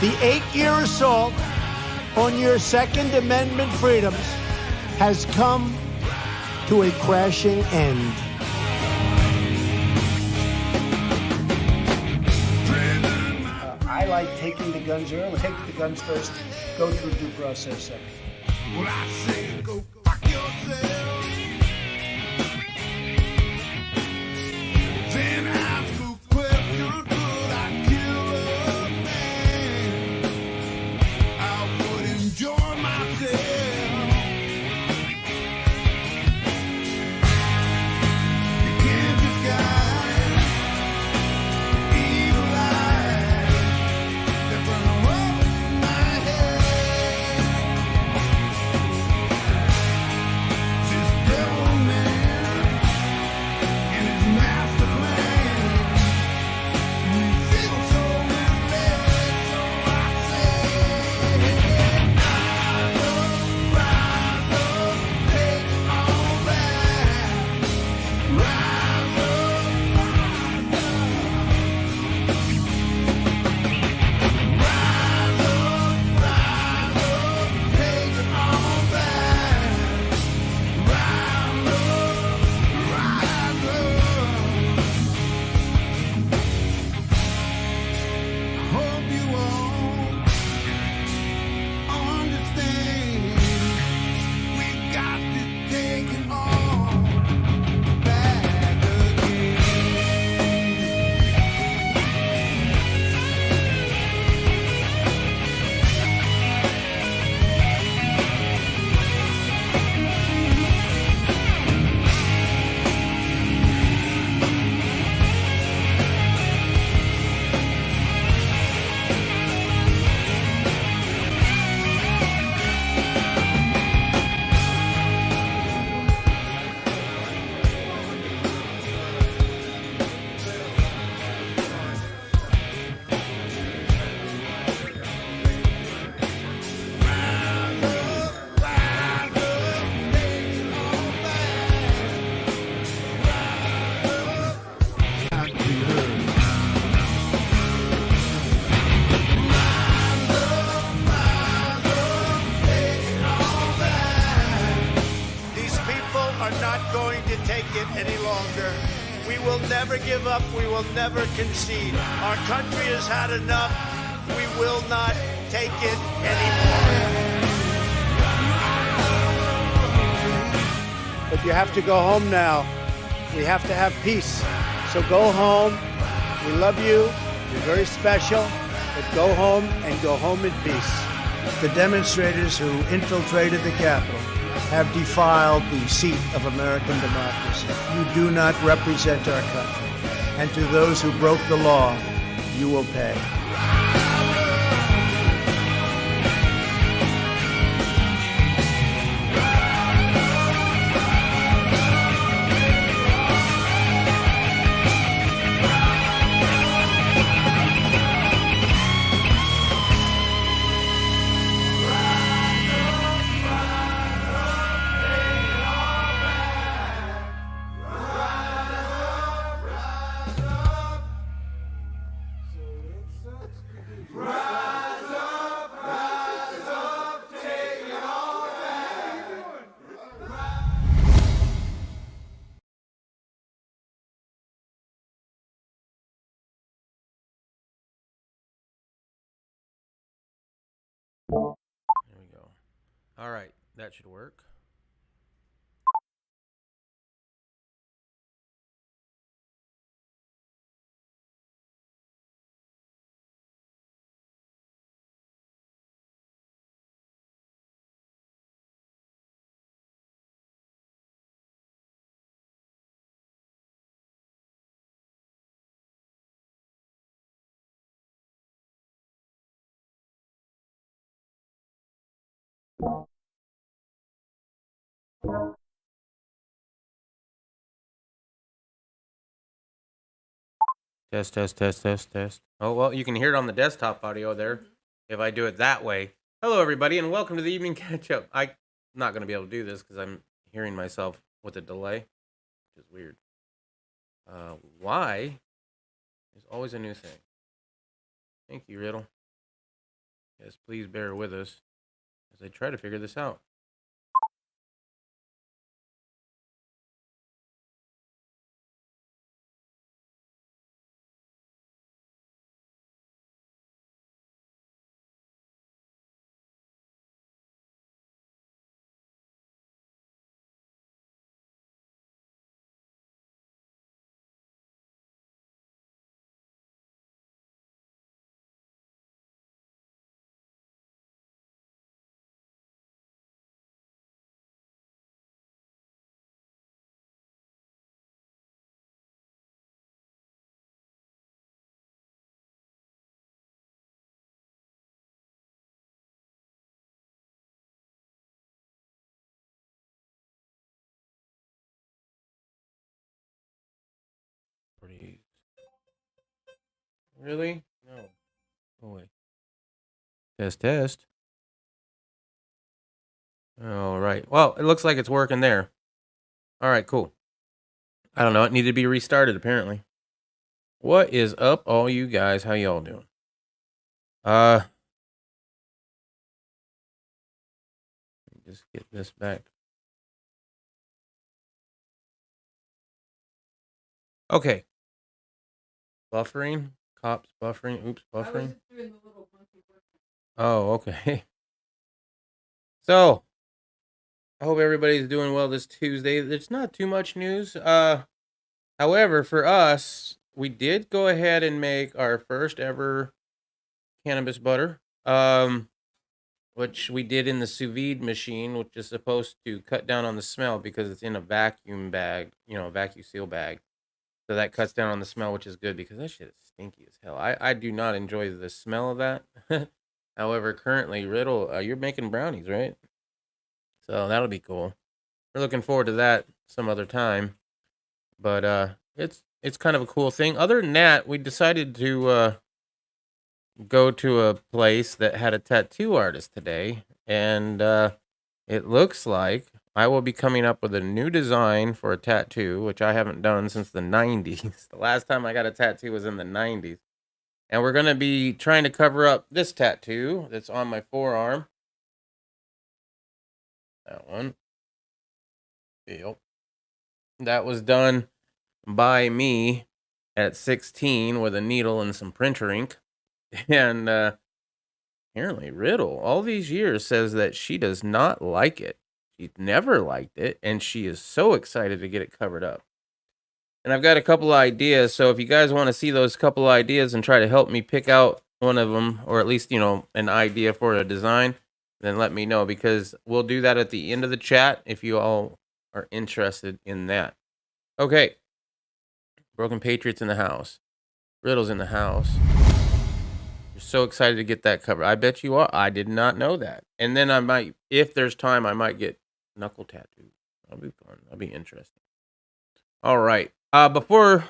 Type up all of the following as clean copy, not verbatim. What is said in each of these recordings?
The 8-year assault on your Second Amendment freedoms has come to a crashing end. I like taking the guns early. Take the guns first, go through due process second. Well, I say go fuck yourself. Then ask a question, could I kill a man? I would enjoy myself. You can't disguise evil eyes that burn a hole in my head. This devil man and his master plan. We feel so misled, so I say, rise up, take all back. Rise up, take it all back. Rise up. Hope you all understand. We got to take it all back again. These people are not going to take it any longer. We will never give up. We will never concede. Our country has had enough. We will not take it anymore. But you have to go home now. We have to have peace. So go home. We love you. You're very special. But go home and go home in peace. The demonstrators who infiltrated the Capitol have defiled the seat of American democracy. You do not represent our country. And to those who broke the law, you will pay. There we go. All right, that should work. Test, test, test, test, test. Oh, well, you can hear it on the desktop audio there if I do it that way. Hello, everybody, and welcome to the evening catch-up. I'm not going to be able to do this because I'm hearing myself with a delay, which is weird. Why is always a new thing. Thank you, Riddle. Yes, please bear with us as I try to figure this out. Please. Really? No. Oh, wait. Test, test. All right. Well, it looks like it's working there. All right, cool. I don't know. It needed to be restarted, apparently. What is up, all you guys? How y'all doing? Just get this back. Okay. Buffering. Cops buffering. Oops, buffering. Oh, okay. So, I hope everybody's doing well this Tuesday. There's not too much news. However, for us, we did go ahead and make our first ever cannabis butter. Which we did in the sous vide machine, which is supposed to cut down on the smell because it's in a vacuum bag, a vacuum seal bag. So that cuts down on the smell, which is good because that shit is stinky as hell. I do not enjoy the smell of that. However, currently, Riddle, you're making brownies, right? So that'll be cool. We're looking forward to that some other time. But it's kind of a cool thing. Other than that, we decided to go to a place that had a tattoo artist today, and it looks like I will be coming up with a new design for a tattoo, which I haven't done since the 90s. The last time I got a tattoo was in the 90s. And we're going to be trying to cover up this tattoo that's on my forearm. That one. Yep. That was done by me at 16 with a needle and some printer ink. And apparently Riddle, all these years, says that she does not like it. She's never liked it, and she is so excited to get it covered up. And I've got a couple of ideas, so if you guys want to see those couple of ideas and try to help me pick out one of them, or at least, an idea for a design, then let me know, because we'll do that at the end of the chat if you all are interested in that. Okay. Broken Patriots in the house. Riddle's in the house. You're so excited to get that covered. I bet you are. I did not know that. And then I might, if there's time, I might get knuckle tattoos. That'll be fun. That'll be interesting. All right. Before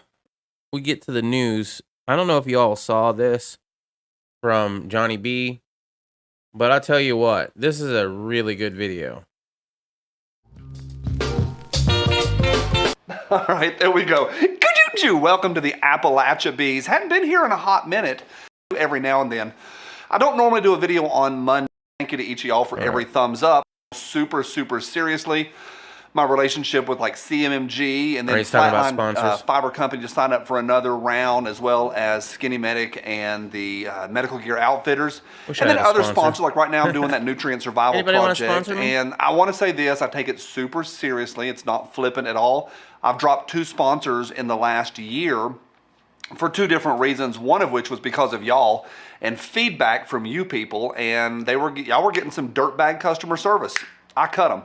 we get to the news, I don't know if you all saw this from Johnny B, but I'll tell you what, this is a really good video. All right, there we go. Good-oo-choo. Welcome to the Appalachia Bees. Hadn't been here in a hot minute. Every now and then. I don't normally do a video on Monday. Thank you to each of y'all for every thumbs up. Super, super seriously. My relationship with like CMMG and then Flatline Fiber Company just signed up for another round, as well as Skinny Medic and the Medical Gear Outfitters. And then other sponsors, like right now I'm doing that Nutrient Survival Project. And I want to say this, I take it super seriously. It's not flippant at all. I've dropped 2 sponsors in the last year for 2 different reasons, one of which was because of y'all and feedback from you people, and y'all were getting some dirtbag customer service. I cut them.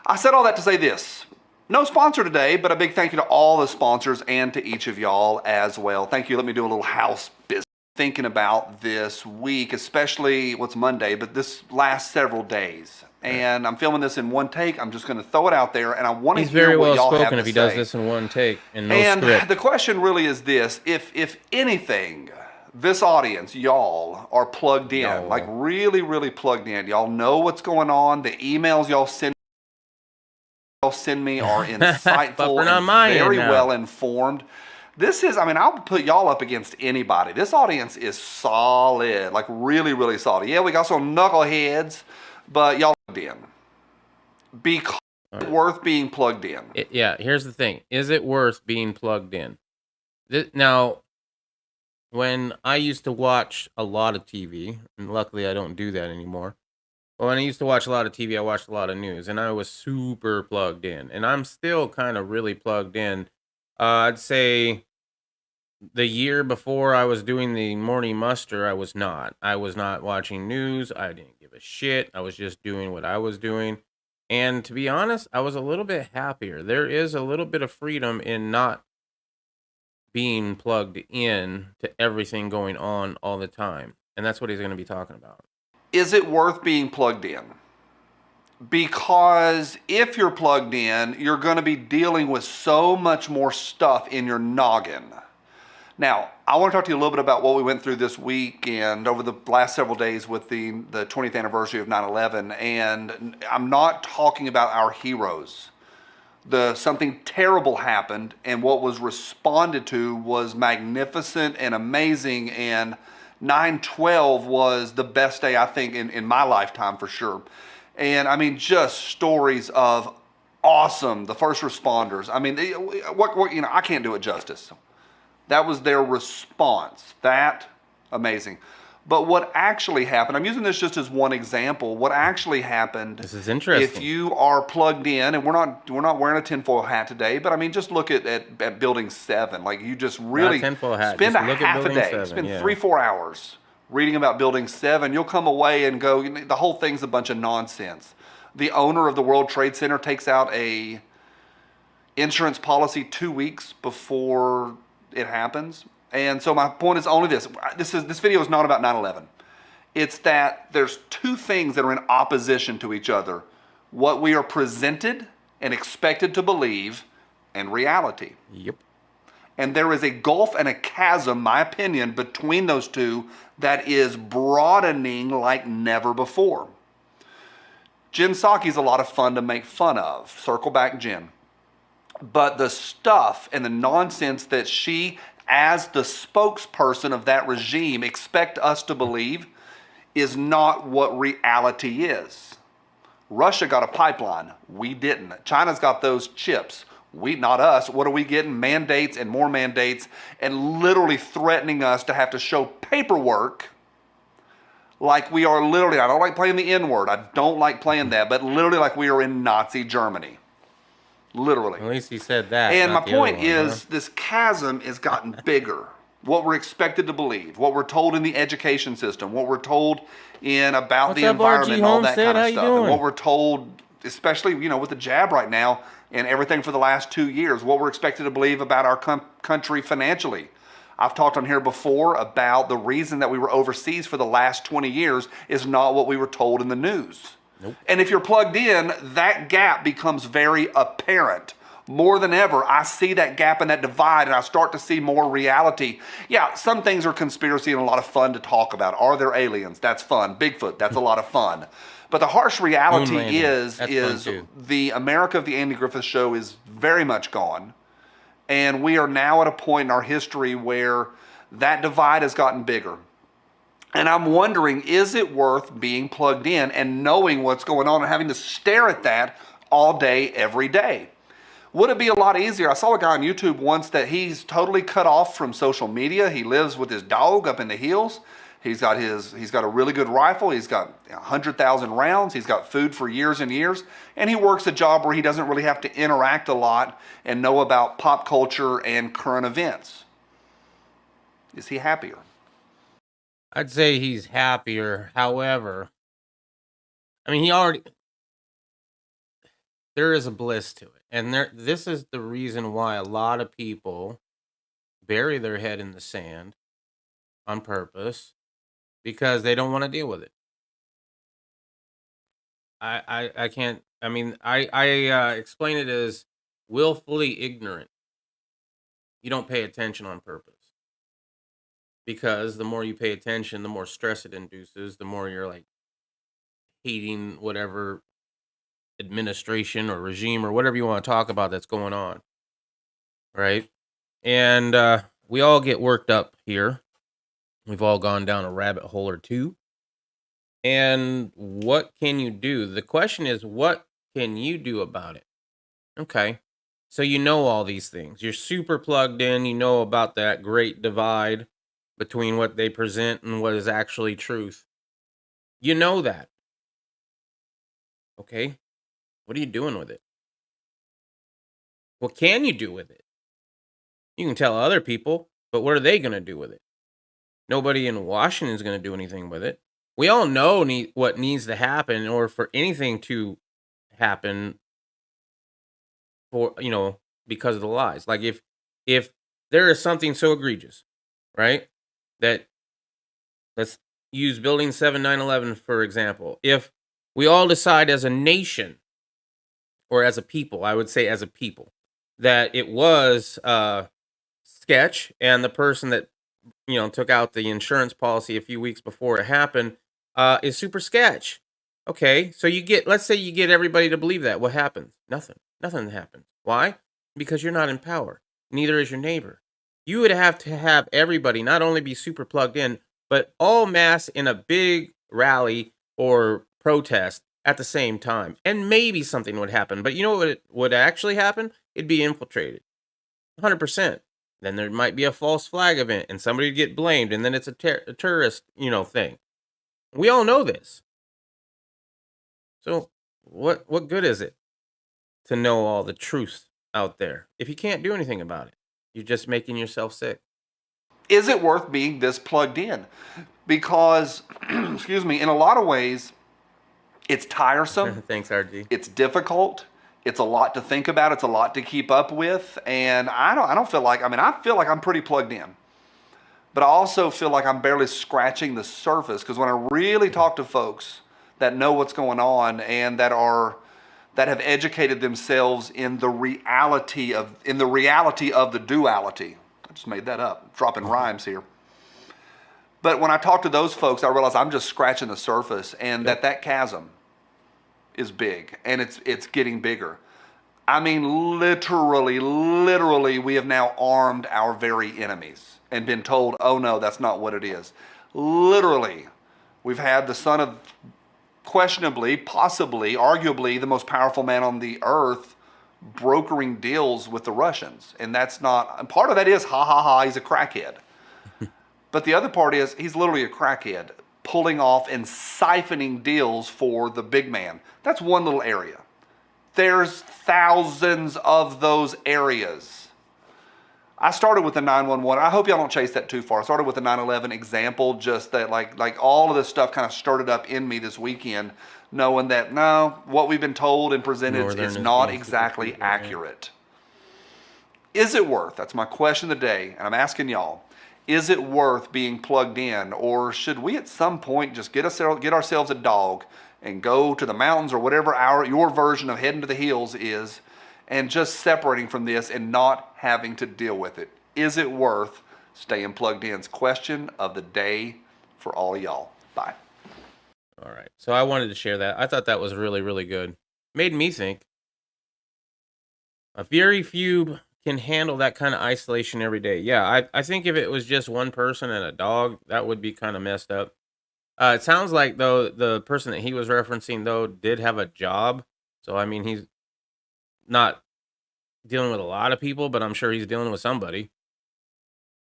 I said all that to say this. No sponsor today, but a big thank you to all the sponsors and to each of y'all as well. Thank you. Let me do a little house business. Thinking about this week, especially what's Monday, but this last several days. And I'm filming this in one take. I'm just going to throw it out there, and I want to hear what y'all have to say. He's very well spoken if he does this in one take and no script. And the question really is this: if anything, this audience, y'all are plugged in, like really, really plugged in. Y'all know what's going on. The emails y'all send me are insightful and very well informed. This is, I mean, I'll put y'all up against anybody. This audience is solid, like really, really solid. Yeah, we got some knuckleheads, but y'all plugged in. Because it's worth being plugged in. Yeah, here's the thing. Is it worth being plugged in? Now, when I used to watch a lot of TV, and luckily I don't do that anymore. But when I used to watch a lot of TV, I watched a lot of news, and I was super plugged in. And I'm still kind of really plugged in. I'd say the year before I was doing the morning muster, I was not. I was not watching news. I didn't give a shit. I was just doing what I was doing. And to be honest, I was a little bit happier. There is a little bit of freedom in not being plugged in to everything going on all the time. And that's what he's going to be talking about. Is it worth being plugged in? Because if you're plugged in, you're going to be dealing with so much more stuff in your noggin. Now, I want to talk to you a little bit about what we went through this week and over the last several days with the 20th anniversary of 9/11. And I'm not talking about our heroes. Something terrible happened, and what was responded to was magnificent and amazing. And 9/12 was the best day, I think, in my lifetime for sure. And I mean, just stories of awesome, the first responders. I mean, what I can't do it justice. That was their response. That amazing. But what actually happened, I'm using this just as one example. What actually happened, this is interesting. If you are plugged in, and we're not wearing a tinfoil hat today, but I mean, just look at Building 7. Like, you just really spend Just look at half a Building day, 7, spend yeah. 3-4 hours reading about Building 7. You'll come away and go, the whole thing's a bunch of nonsense. The owner of the World Trade Center takes out a insurance policy 2 weeks before it happens. And so my point is only this. This video is not about 9/11. It's that there's two things that are in opposition to each other. What we are presented and expected to believe, and reality. Yep. And there is a gulf and a chasm, my opinion, between those two that is broadening like never before. Jen Psaki's a lot of fun to make fun of. Circle back, Jen. But the stuff and the nonsense that she, as the spokesperson of that regime, expect us to believe is not what reality is. Russia got a pipeline. We didn't. China's got those chips. Not us. What are we getting? Mandates and more mandates, and literally threatening us to have to show paperwork like we are literally, I don't like playing the N-word. I don't like playing that, but literally like we are in Nazi Germany. Literally. At least he said that. And my not the other point one, is, this chasm has gotten bigger. What we're expected to believe, what we're told in the education system, what we're told about What's the up, environment, RG all that Homestead? kind How of you stuff, and doing? what we're told, especially with the jab right now and everything for the last 2 years, what we're expected to believe about our country financially. I've talked on here before about the reason that we were overseas for the last 20 years is not what we were told in the news. Nope. And if you're plugged in, that gap becomes very apparent. More than ever, I see that gap and that divide, and I start to see more reality. Yeah, some things are conspiracy and a lot of fun to talk about. Are there aliens? That's fun. Bigfoot, that's a lot of fun. But the harsh reality is the America of the Andy Griffith Show is very much gone. And we are now at a point in our history where that divide has gotten bigger. And I'm wondering, is it worth being plugged in and knowing what's going on and having to stare at that all day, every day? Would it be a lot easier? I saw a guy on YouTube once that he's totally cut off from social media. He lives with his dog up in the hills. He's got a really good rifle. He's got 100,000 rounds. He's got food for years and years. And he works a job where he doesn't really have to interact a lot and know about pop culture and current events. Is he happier? I'd say he's happier. However, I mean, there is a bliss to it. And this is the reason why a lot of people bury their head in the sand on purpose, because they don't want to deal with it. I can't, I mean, I explain it as willfully ignorant. You don't pay attention on purpose. Because the more you pay attention, the more stress it induces, the more you're like hating whatever administration or regime or whatever you want to talk about that's going on. Right? And we all get worked up here. We've all gone down a rabbit hole or two. And what can you do? The question is, what can you do about it? Okay. So you know all these things. You're super plugged in. You know about that great divide between what they present and what is actually truth. You know that. Okay. What are you doing with it? What can you do with it? You can tell other people, but what are they going to do with it? Nobody in Washington is going to do anything with it. We all know what needs to happen in order for anything to happen for, because of the lies. Like if there is something so egregious, right? That let's use building 7 9/11 for example. If we all decide as a nation or as a people, I would say as a people, that it was sketch and the person that took out the insurance policy a few weeks before it happened is super sketch. Okay, so let's say you get everybody to believe that. What happens? Nothing happens. Why? Because you're not in power. Neither is your neighbor. You would have to have everybody not only be super plugged in, but all mass in a big rally or protest at the same time. And maybe something would happen. But you know what would actually happen? It'd be infiltrated. 100%. Then there might be a false flag event and somebody would get blamed. And then it's a terrorist, thing. We all know this. So what good is it to know all the truth out there if you can't do anything about it? You're just making yourself sick. Is it worth being this plugged in? Because, excuse me, in a lot of ways, it's tiresome. Thanks, RG. It's difficult. It's a lot to think about. It's a lot to keep up with. And I don't feel like, I feel like I'm pretty plugged in. But I also feel like I'm barely scratching the surface, because when I really talk to folks that know what's going on and that have educated themselves in the reality of the duality. I just made that up, dropping rhymes here. But when I talk to those folks, I realize I'm just scratching the surface, and that chasm is big, and it's getting bigger. I mean, literally, we have now armed our very enemies and been told, oh no, that's not what it is. Literally, we've had the son of questionably, possibly, arguably the most powerful man on the earth brokering deals with the Russians. And that's not, and part of that is, he's a crackhead. But the other part is, he's literally a crackhead pulling off and siphoning deals for the big man. That's one little area. There's thousands of those areas. I started with the 911. I hope y'all don't chase that too far. I started with the 9/11 example, just that like all of this stuff kind of started up in me this weekend, knowing that no, what we've been told and presented is not exactly accurate. Is it worth? That's my question of the day, and I'm asking y'all. Is it worth being plugged in, or should we at some point just get ourselves a dog and go to the mountains or whatever your version of heading to the hills is, and just separating from this and not having to deal with it? Is it worth staying plugged in? It's question of the day for all of y'all. Bye. All right. So I wanted to share that. I thought that was really, really good. Made me think. A very few can handle that kind of isolation every day. Yeah, I think if it was just one person and a dog, that would be kind of messed up. It sounds like, though, the person that he was referencing, though, did have a job. So, I mean, he's not dealing with a lot of people, but I'm sure he's dealing with somebody.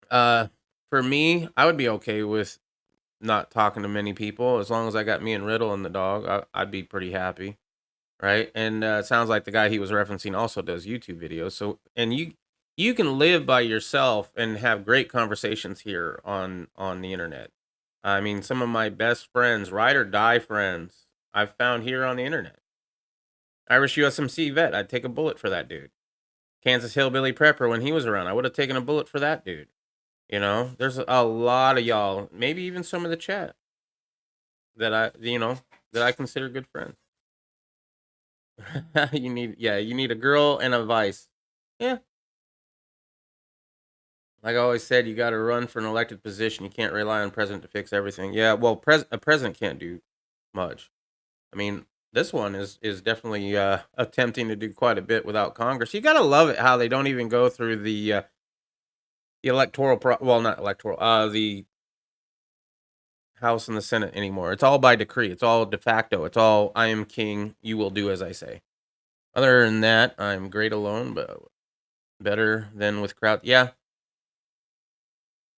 For me, I would be okay with not talking to many people. As long as I got me and Riddle and the dog, I'd be pretty happy. Right? And it sounds like the guy he was referencing also does YouTube videos. So, and you can live by yourself and have great conversations here on the internet. I mean, some of my best friends, ride or die friends, I've found here on the internet. Irish USMC vet, I'd take a bullet for that dude. Kansas Hillbilly Prepper, when he was around, I would have taken a bullet for that dude. There's a lot of y'all, maybe even some of the chat, that I consider good friends. You need a girl and a vice. Yeah. Like I always said, you got to run for an elected position. You can't rely on president to fix everything. Yeah, well, a president can't do much. I mean, this one is definitely attempting to do quite a bit without Congress. You got to love it how they don't even go through the the not electoral, the House and the Senate anymore. It's all by decree. It's all de facto. It's all I am king. You will do as I say. Other than that, I'm great alone, but better than with crowd. Yeah,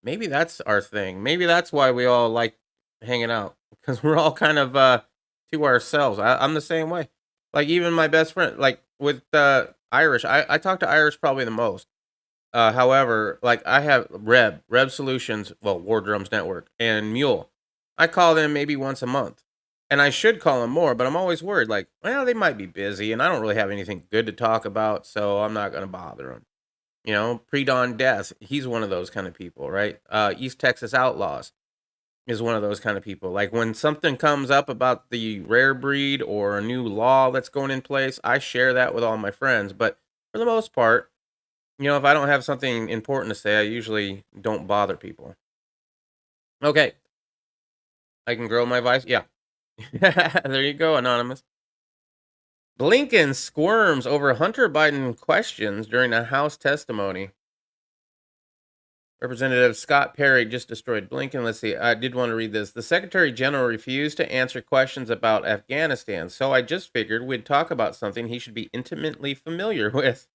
maybe that's our thing. Maybe that's why we all like hanging out because we're all kind of to ourselves. I'm the same way. Like even my best friend, like with Irish, I talk to Irish probably the most. However, like I have Reb Solutions, well, War Drums Network, and Mule. I call them maybe once a month. And I should call them more, but I'm always worried, like, well, they might be busy, and I don't really have anything good to talk about, so I'm not going to bother them. You know, Pre-Dawn Death, he's one of those kind of people, right? East Texas Outlaws is one of those kind of people. Like when something comes up about the rare breed or a new law that's going in place, I share that with all my friends. But for the most part, you know, if I don't have something important to say, I usually don't bother people. Okay, I can grow my voice. Yeah. There you go, Anonymous. Blinken squirms over Hunter Biden questions during a House testimony. Representative Scott Perry just destroyed Blinken. Let's see. I did want to read this. The Secretary General refused to answer questions about Afghanistan, so I just figured we'd talk about something he should be intimately familiar with.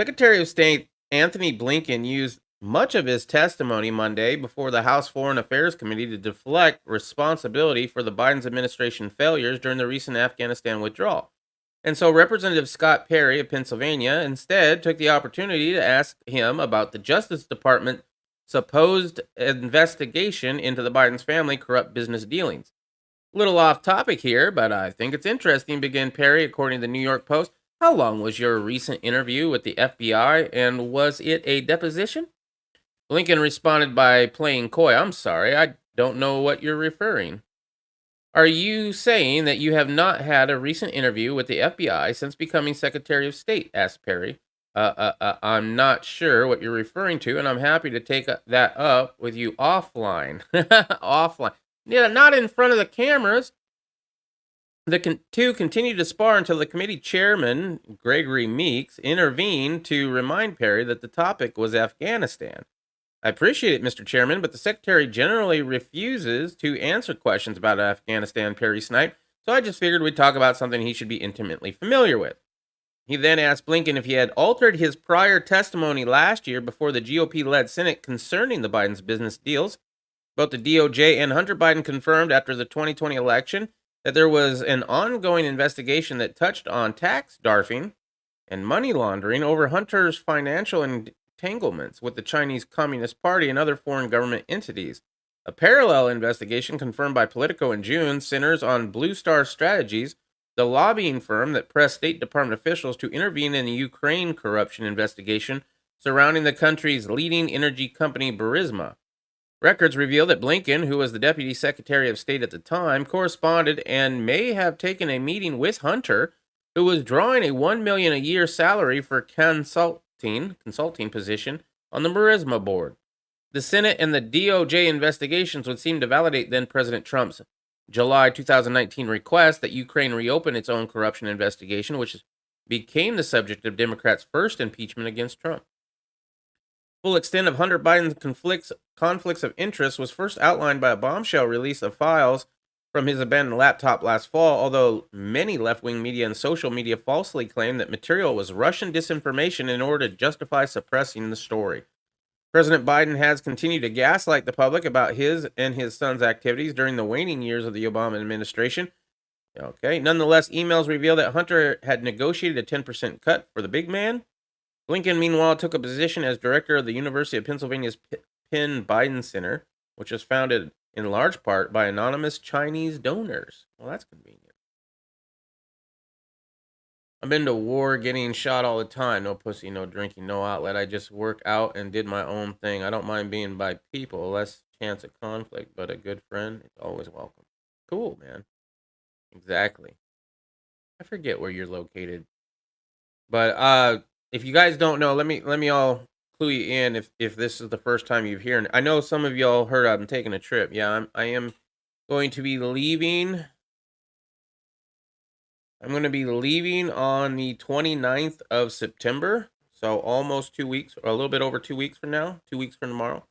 Secretary of State Anthony Blinken used much of his testimony Monday before the House Foreign Affairs Committee to deflect responsibility for the Biden administration failures during the recent Afghanistan withdrawal. And so Representative Scott Perry of Pennsylvania instead took the opportunity to ask him about the Justice Department's supposed investigation into the Biden's family corrupt business dealings. A little off topic here, but I think it's interesting, began Perry, according to the New York Post. How long was your recent interview with the FBI, and was it a deposition? Blinken responded by playing coy. I'm sorry, I don't know what you're referring. Are you saying that you have not had a recent interview with the FBI since becoming Secretary of State? Asked Perry. I'm not sure what you're referring to, and I'm happy to take that up with you offline. Offline. Yeah, not in front of the cameras. The two continued to spar until the committee chairman, Gregory Meeks, intervened to remind Perry that the topic was Afghanistan. I appreciate it, Mr. Chairman, but the Secretary generally refuses to answer questions about Afghanistan, Perry sniped, so I just figured we'd talk about something he should be intimately familiar with. He then asked Blinken if he had altered his prior testimony last year before the GOP-led Senate concerning the Biden's business deals. Both the DOJ and Hunter Biden confirmed after the 2020 election that there was an ongoing investigation that touched on tax darfing and money laundering over Hunter's financial entanglements with the Chinese Communist Party and other foreign government entities. A parallel investigation confirmed by Politico in June centers on Blue Star Strategies, the lobbying firm that pressed State Department officials to intervene in the Ukraine corruption investigation surrounding the country's leading energy company Burisma. Records reveal that Blinken, who was the Deputy Secretary of State at the time, corresponded and may have taken a meeting with Hunter, who was drawing a $1 million a year salary for consulting position on the Burisma board. The Senate and the DOJ investigations would seem to validate then President Trump's July 2019 request that Ukraine reopen its own corruption investigation, which became the subject of Democrats' first impeachment against Trump. Full extent of Hunter Biden's conflicts of interest was first outlined by a bombshell release of files from his abandoned laptop last fall, although many left-wing media and social media falsely claimed that material was Russian disinformation in order to justify suppressing the story. President Biden has continued to gaslight the public about his and his son's activities during the waning years of the Obama administration. Okay, nonetheless, emails reveal that Hunter had negotiated a 10% cut for the big man. Blinken, meanwhile, took a position as director of the University of Pennsylvania's Penn Biden Center, which was founded in large part by anonymous Chinese donors. Well, that's convenient. I've been to war getting shot all the time. No pussy, no drinking, no outlet. I just work out and did my own thing. I don't mind being by people. Less chance of conflict, but a good friend is always welcome. Cool, man. Exactly. I forget where you're located. But if you guys don't know, let me all clue you in if this is the first time you've heard. I know some of y'all heard I'm taking a trip. Yeah, I am going to be leaving. I'm going to be leaving on the 29th of September. So almost 2 weeks, or a little bit over 2 weeks from now, 2 weeks from tomorrow,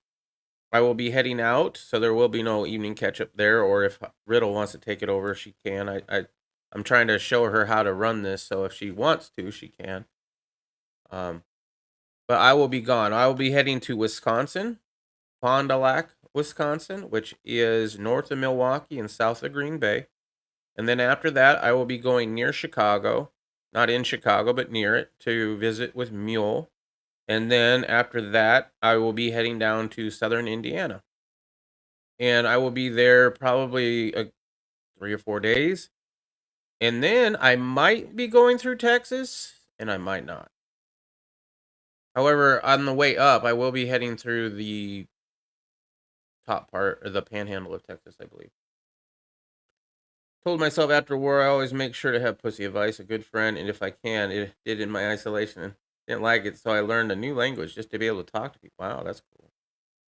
I will be heading out. So there will be no evening catch up there. Or if Riddle wants to take it over, she can. I'm trying to show her how to run this. So if she wants to, she can. But I will be gone. I will be heading to Wisconsin, Fond du Lac, Wisconsin, which is north of Milwaukee and south of Green Bay. And then after that, I will be going near Chicago, not in Chicago, but near it, to visit with Mule. And then after that, I will be heading down to southern Indiana. And I will be there probably 3 or 4 days. And then I might be going through Texas, and I might not. However, on the way up, I will be heading through the top part, or the panhandle of Texas, I believe. Told myself after war, I always make sure to have pussy advice, a good friend, and if I can, it did in my isolation. And didn't like it, so I learned a new language just to be able to talk to people. Wow, that's cool.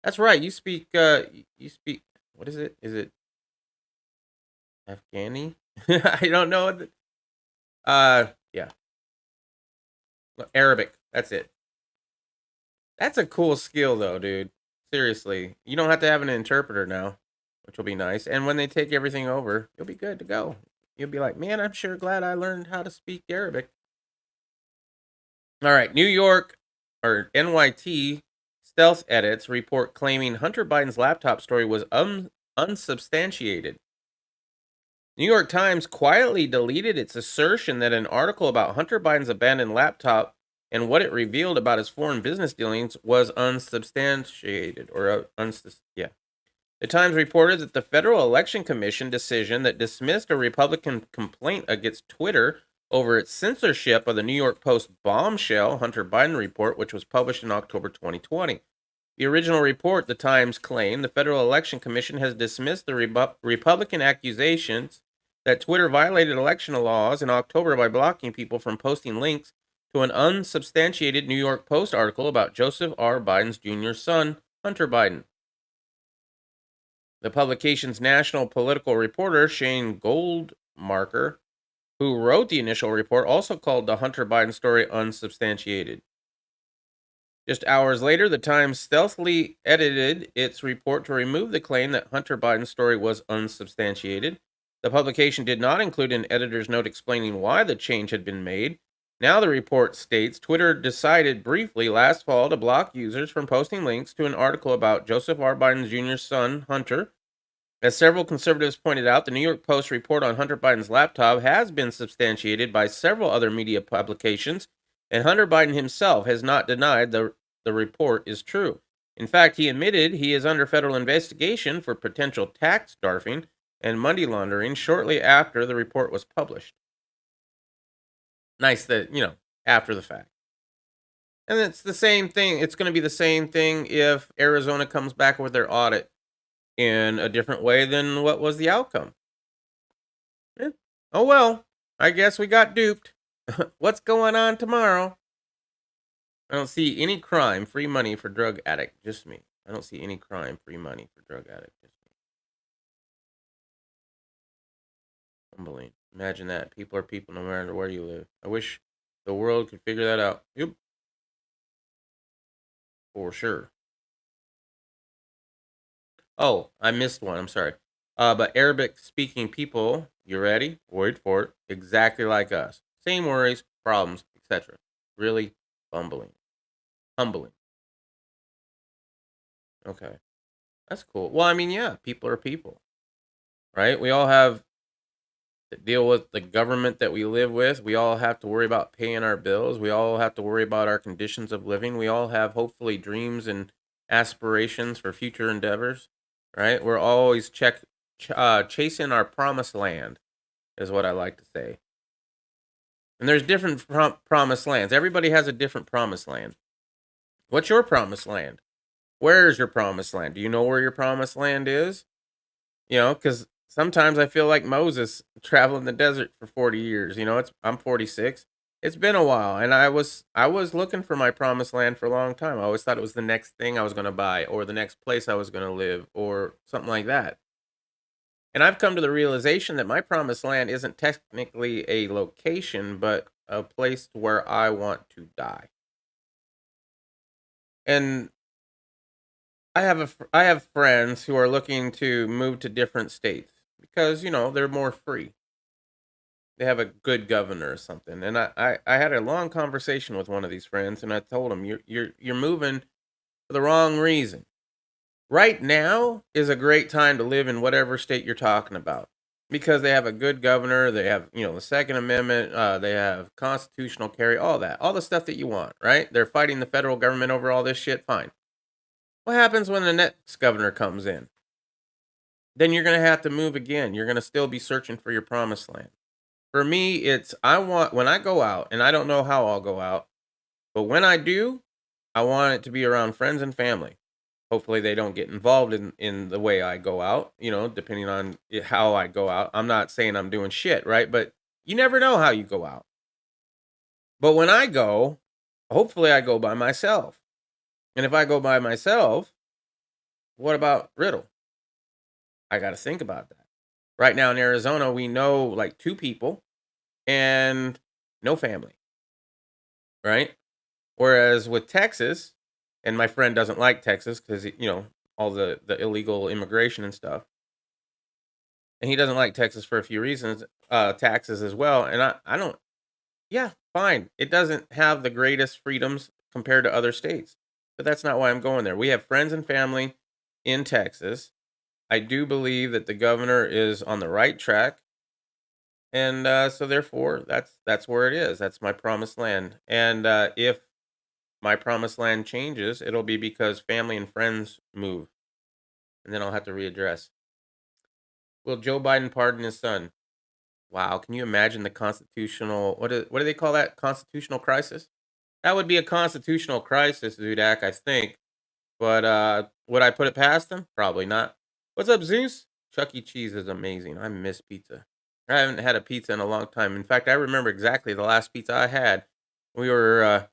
That's right. You speak. You speak. What is it? Is it Afghani? I don't know. Yeah. Arabic. That's it. That's a cool skill, though, dude. Seriously, you don't have to have an interpreter now, which will be nice. And when they take everything over, you'll be good to go. You'll be like, man, I'm sure glad I learned how to speak Arabic. All right, New York, or NYT stealth edits report claiming Hunter Biden's laptop story was unsubstantiated. New York Times quietly deleted its assertion that an article about Hunter Biden's abandoned laptop and what it revealed about his foreign business dealings was unsubstantiated, or The Times reported that the Federal Election Commission decision that dismissed a Republican complaint against Twitter over its censorship of the New York Post bombshell Hunter Biden report, which was published in October 2020. The original report, the Times claimed, the Federal Election Commission has dismissed the Republican accusations that Twitter violated election laws in October by blocking people from posting links to an unsubstantiated New York Post article about Joseph R. Biden's junior son, Hunter Biden. The publication's national political reporter, Shane Goldmarker, who wrote the initial report, also called the Hunter Biden story unsubstantiated. Just hours later, the Times stealthily edited its report to remove the claim that Hunter Biden's story was unsubstantiated. The publication did not include an editor's note explaining why the change had been made. Now the report states Twitter decided briefly last fall to block users from posting links to an article about Joseph R. Biden Jr.'s son, Hunter. As several conservatives pointed out, the New York Post report on Hunter Biden's laptop has been substantiated by several other media publications, and Hunter Biden himself has not denied the report is true. In fact, he admitted he is under federal investigation for potential tax starving and money laundering shortly after the report was published. Nice that, after the fact. And it's the same thing. It's going to be the same thing if Arizona comes back with their audit in a different way than what was the outcome. Yeah. Oh, well, I guess we got duped. What's going on tomorrow? I don't see any crime, free money for drug addict. Just me. I don't see any crime, free money for drug addict. Just me. Unbelievable. Imagine that. People are people no matter where you live. I wish the world could figure that out. Yep. For sure. Oh, I missed one. I'm sorry. But Arabic speaking people, you ready? Wait for it. Exactly like us. Same worries, problems, etc. Really humbling. Okay. That's cool. Well, I mean, yeah, people are people. Right? We all have to deal with the government that we live with. We all have to worry about paying our bills. We all have to worry about our conditions of living. We all have hopefully dreams and aspirations for future endeavors, right? We're always chasing our promised land, is what I like to say. And there's different promised lands. Everybody has a different promised land. What's your promised land? Where is your promised land? Do you know where your promised land is? Because sometimes I feel like Moses traveling the desert for 40 years. I'm 46. It's been a while, and I was looking for my promised land for a long time. I always thought it was the next thing I was going to buy, or the next place I was going to live, or something like that. And I've come to the realization that my promised land isn't technically a location, but a place where I want to die. And I have friends who are looking to move to different states because, they're more free. They have a good governor or something. And I had a long conversation with one of these friends, and I told him, you're moving for the wrong reason. Right now is a great time to live in whatever state you're talking about because they have a good governor. They have, the Second Amendment. They have constitutional carry, all that, all the stuff that you want, right? They're fighting the federal government over all this shit. Fine. What happens when the next governor comes in? Then you're going to have to move again. You're going to still be searching for your promised land. For me, when I go out, and I don't know how I'll go out, but when I do, I want it to be around friends and family. Hopefully they don't get involved in the way I go out, depending on how I go out. I'm not saying I'm doing shit, right? But you never know how you go out. But when I go, hopefully I go by myself. And if I go by myself, what about Riddle? I got to think about that. Right now in Arizona, we know like 2 people and no family, right? Whereas with Texas, and my friend doesn't like Texas because, all the illegal immigration and stuff. And he doesn't like Texas for a few reasons, taxes as well. And I don't, yeah, fine. It doesn't have the greatest freedoms compared to other states, but that's not why I'm going there. We have friends and family in Texas. I do believe that the governor is on the right track. And so therefore, that's where it is. That's my promised land. And if my promised land changes, it'll be because family and friends move, and then I'll have to readdress. Will Joe Biden pardon his son? Wow, can you imagine the constitutional what do they call that? Constitutional crisis? That would be a constitutional crisis, Zudak, I think. But would I put it past him? Probably not. What's up, Zeus? Chuck E. Cheese is amazing. I miss pizza. I haven't had a pizza in a long time. In fact, I remember exactly the last pizza I had. We were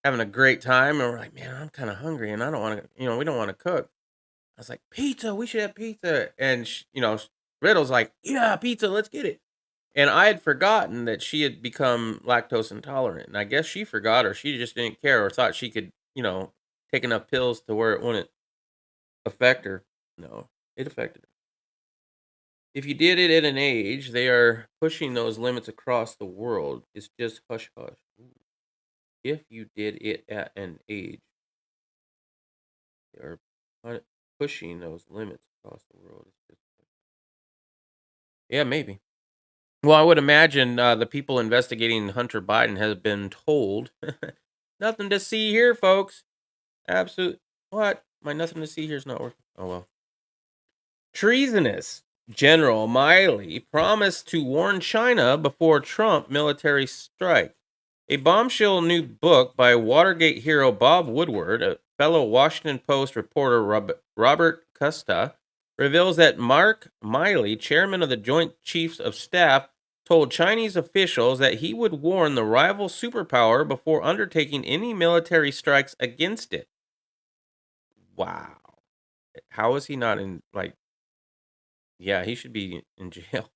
having a great time, and we're like, man, I'm kind of hungry, and I don't want to, we don't want to cook. I was like, pizza, we should have pizza. And, Riddle's like, yeah, pizza, let's get it. And I had forgotten that she had become lactose intolerant. And I guess she forgot, or she just didn't care, or thought she could, take enough pills to where it wouldn't affect her. No, it affected her. If you did it at an age, they are pushing those limits across the world. It's just hush hush. If you did it at an age, they are pushing those limits across the world. Yeah, maybe. Well, I would imagine the people investigating Hunter Biden have been told nothing to see here, folks. Absolute. What? My nothing to see here is not working. Oh, well. Treasonous General Miley promised to warn China before Trump military strike. A bombshell new book by Watergate hero Bob Woodward, a fellow Washington Post reporter Robert Custa, reveals that Mark Miley, chairman of the Joint Chiefs of Staff, told Chinese officials that he would warn the rival superpower before undertaking any military strikes against it. Wow. How is he not in, yeah, he should be in jail.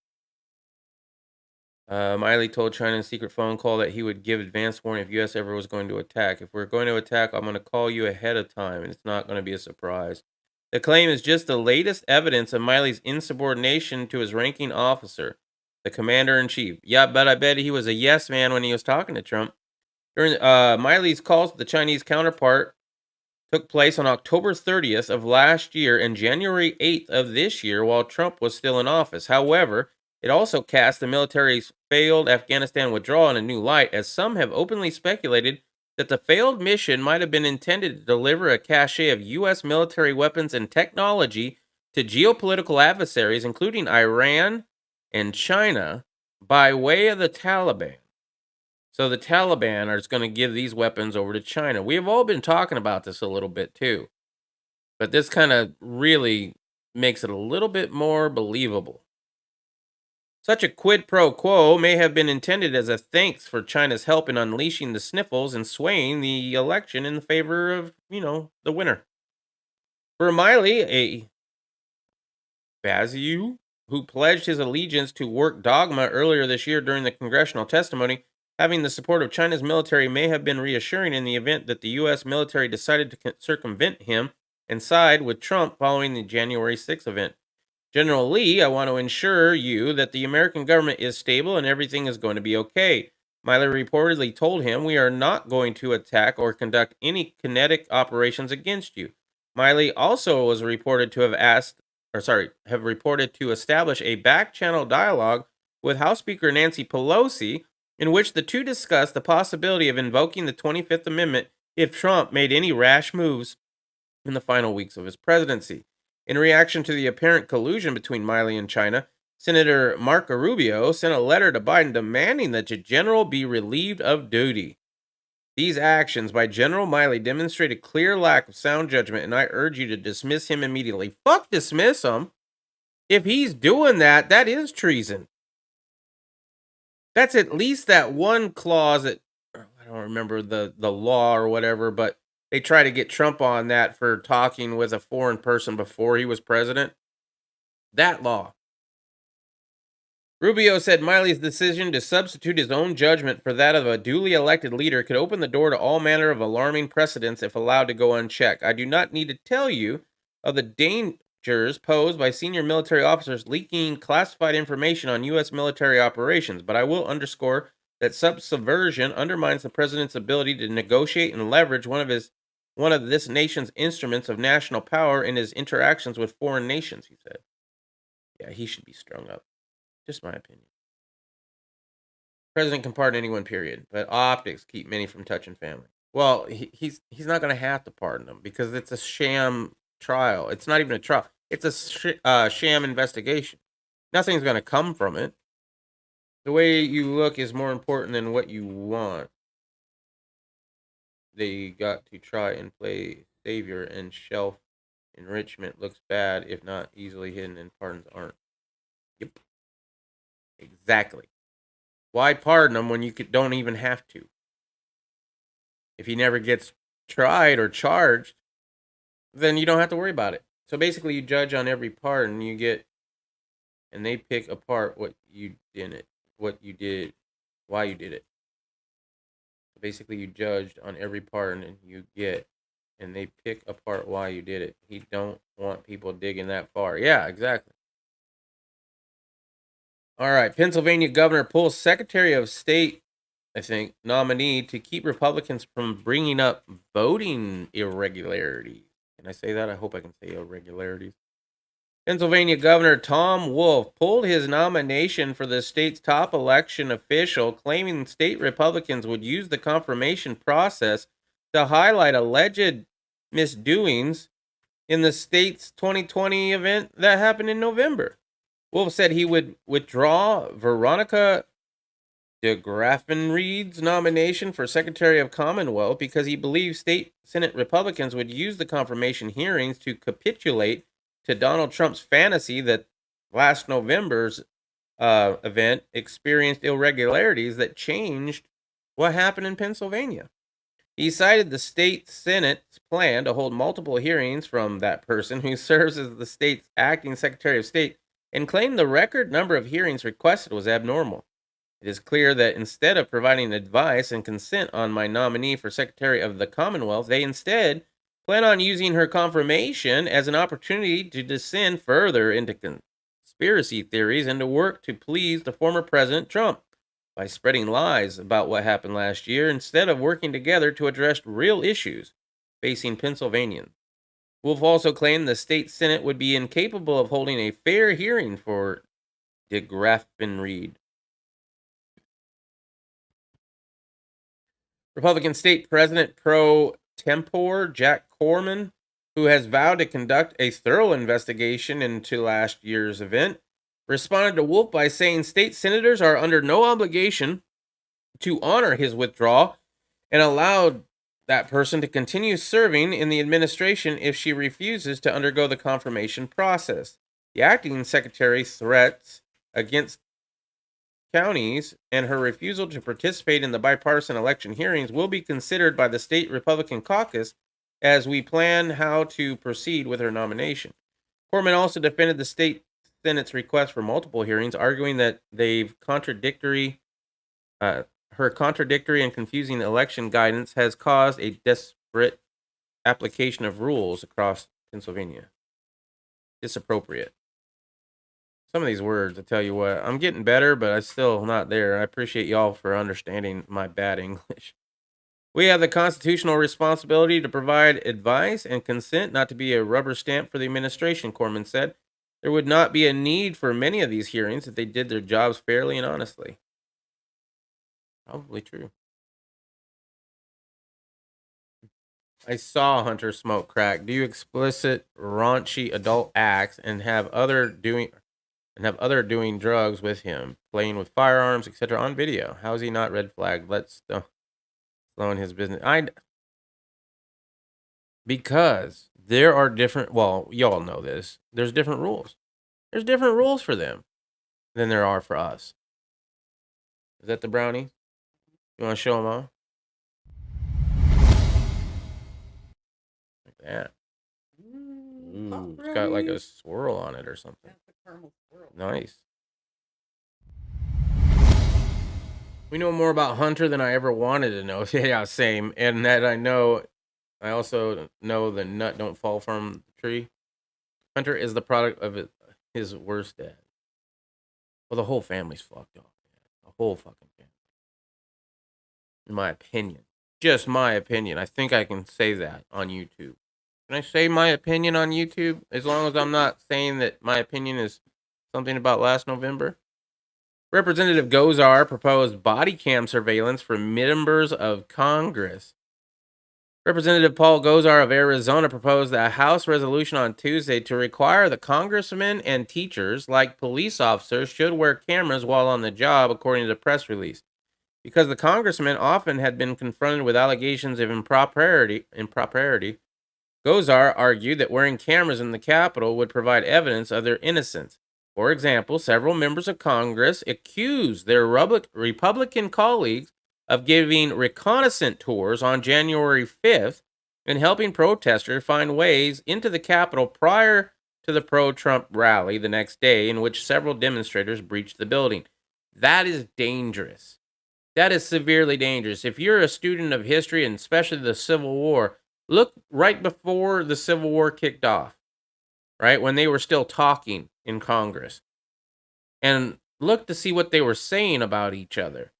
Miley told China in a secret phone call that he would give advance warning if U.S. ever was going to attack. If we're going to attack, I'm going to call you ahead of time, and it's not going to be a surprise. The claim is just the latest evidence of Miley's insubordination to his ranking officer, the commander-in-chief. Yeah, but I bet he was a yes man when he was talking to Trump. During Miley's calls to the Chinese counterpart took place on October 30th of last year and January 8th of this year while Trump was still in office. However, it also cast the military's failed Afghanistan withdrawal in a new light, as some have openly speculated that the failed mission might have been intended to deliver a cache of U.S. military weapons and technology to geopolitical adversaries, including Iran and China, by way of the Taliban. So the Taliban are going to give these weapons over to China. We have all been talking about this a little bit too, but this kind of really makes it a little bit more believable. Such a quid pro quo may have been intended as a thanks for China's help in unleashing the sniffles and swaying the election in favor of, the winner. For Miley, a Baziu, who pledged his allegiance to work dogma earlier this year during the congressional testimony, Having the support of China's military may have been reassuring in the event that the U.S. military decided to circumvent him and side with Trump following the January 6th event. General Lee, I want to ensure you that the American government is stable and everything is going to be okay. Miley reportedly told him, "We are not going to attack or conduct any kinetic operations against you." Miley also was reported to have reported to establish a back-channel dialogue with House Speaker Nancy Pelosi, in which the two discussed the possibility of invoking the 25th Amendment if Trump made any rash moves in the final weeks of his presidency. In reaction to the apparent collusion between Miley and China, Senator Marco Rubio sent a letter to Biden demanding that the general be relieved of duty. These actions by General Miley demonstrate a clear lack of sound judgment, and I urge you to dismiss him immediately. Fuck dismiss him. If he's doing that, that is treason. That's at least that one clause that, I don't remember the law or whatever, but they try to get Trump on that for talking with a foreign person before he was president. That law. Rubio said Miley's decision to substitute his own judgment for that of a duly elected leader could open the door to all manner of alarming precedents if allowed to go unchecked. I do not need to tell you of the dangers posed by senior military officers leaking classified information on U.S. military operations, but I will underscore that subversion undermines the president's ability to negotiate and leverage one of this nation's instruments of national power in his interactions with foreign nations, he said. Yeah, he should be strung up. Just my opinion. President can pardon anyone, period, but optics keep many from touching family. Well, he's not going to have to pardon them because it's a sham trial. It's not even a trial. It's a sham investigation. Nothing's going to come from it. The way you look is more important than what you want. They got to try and play savior, and shelf enrichment looks bad if not easily hidden, and pardons aren't. Yep. Exactly. Why pardon him when you don't even have to? If he never gets tried or charged, then you don't have to worry about it. So basically, you judge on every pardon you get, and they pick apart what you did, why you did it. Basically, you judged on every pardon you get, and they pick apart why you did it. He don't want people digging that far. Yeah, exactly. All right, Pennsylvania governor pulls Secretary of State, I think, nominee to keep Republicans from bringing up voting irregularities. Can I say that? I hope I can say irregularities. Pennsylvania Governor Tom Wolf pulled his nomination for the state's top election official, claiming state Republicans would use the confirmation process to highlight alleged misdoings in the state's 2020 event that happened in November. Wolf said he would withdraw Veronica DeGraffenreid's nomination for Secretary of Commonwealth because he believes state Senate Republicans would use the confirmation hearings to capitulate to Donald Trump's fantasy that last November's event experienced irregularities that changed what happened in Pennsylvania. He cited the state Senate's plan to hold multiple hearings from that person who serves as the state's acting Secretary of State and claimed the record number of hearings requested was abnormal. It is clear that instead of providing advice and consent on my nominee for Secretary of the Commonwealth, they instead plan on using her confirmation as an opportunity to descend further into conspiracy theories and to work to please the former President Trump by spreading lies about what happened last year instead of working together to address real issues facing Pennsylvanians. Wolf also claimed the state Senate would be incapable of holding a fair hearing for DeGraffenreid. Republican State President pro tempore Jack Corman, who has vowed to conduct a thorough investigation into last year's event, responded to Wolf by saying state senators are under no obligation to honor his withdrawal and allowed that person to continue serving in the administration if she refuses to undergo the confirmation process. The acting secretary's threats against counties and her refusal to participate in the bipartisan election hearings will be considered by the state Republican caucus as we plan how to proceed with her nomination. Corman also defended the state Senate's request for multiple hearings, arguing that they've contradictory. Her her contradictory and confusing election guidance has caused a desperate application of rules across Pennsylvania. Disappropriate. Some of these words, I tell you what, I'm getting better, but I'm still not there. I appreciate y'all for understanding my bad English. We have the constitutional responsibility to provide advice and consent, not to be a rubber stamp for the administration, Corman said. There would not be a need for many of these hearings if they did their jobs fairly and honestly. Probably true. I saw Hunter smoke crack, do explicit, raunchy adult acts, and have other doing drugs with him, playing with firearms, etc. on video. How is he not red flagged? Let's slow in his business. Because there are different. Well, y'all know this. There's different rules. There's different rules for them than there are for us. Is that the brownie? You want to show them all? Like that. Ooh, it's got like a swirl on it or something. Nice. We know more about Hunter than I ever wanted to know. Yeah, same. And that I also know the nut don't fall from the tree. Hunter is the product of his worst dad. Well, the whole family's fucked up. The whole fucking family. In my opinion. Just my opinion. I think I can say that on YouTube. Can I say my opinion on YouTube? As long as I'm not saying that my opinion is something about last November. Representative Gozar proposed body cam surveillance for members of Congress. Representative Paul Gozar of Arizona proposed a House resolution on Tuesday to require the congressmen and teachers, like police officers, should wear cameras while on the job, according to the press release. Because the congressmen often had been confronted with allegations of impropriety, Gozar argued that wearing cameras in the Capitol would provide evidence of their innocence. For example, several members of Congress accused their Republican colleagues of giving reconnaissance tours on January 5th and helping protesters find ways into the Capitol prior to the pro-Trump rally the next day, in which several demonstrators breached the building. That is dangerous. That is severely dangerous. If you're a student of history, and especially the Civil War, look right before the Civil War kicked off, right? When they were still talking in Congress. And look to see what they were saying about each other.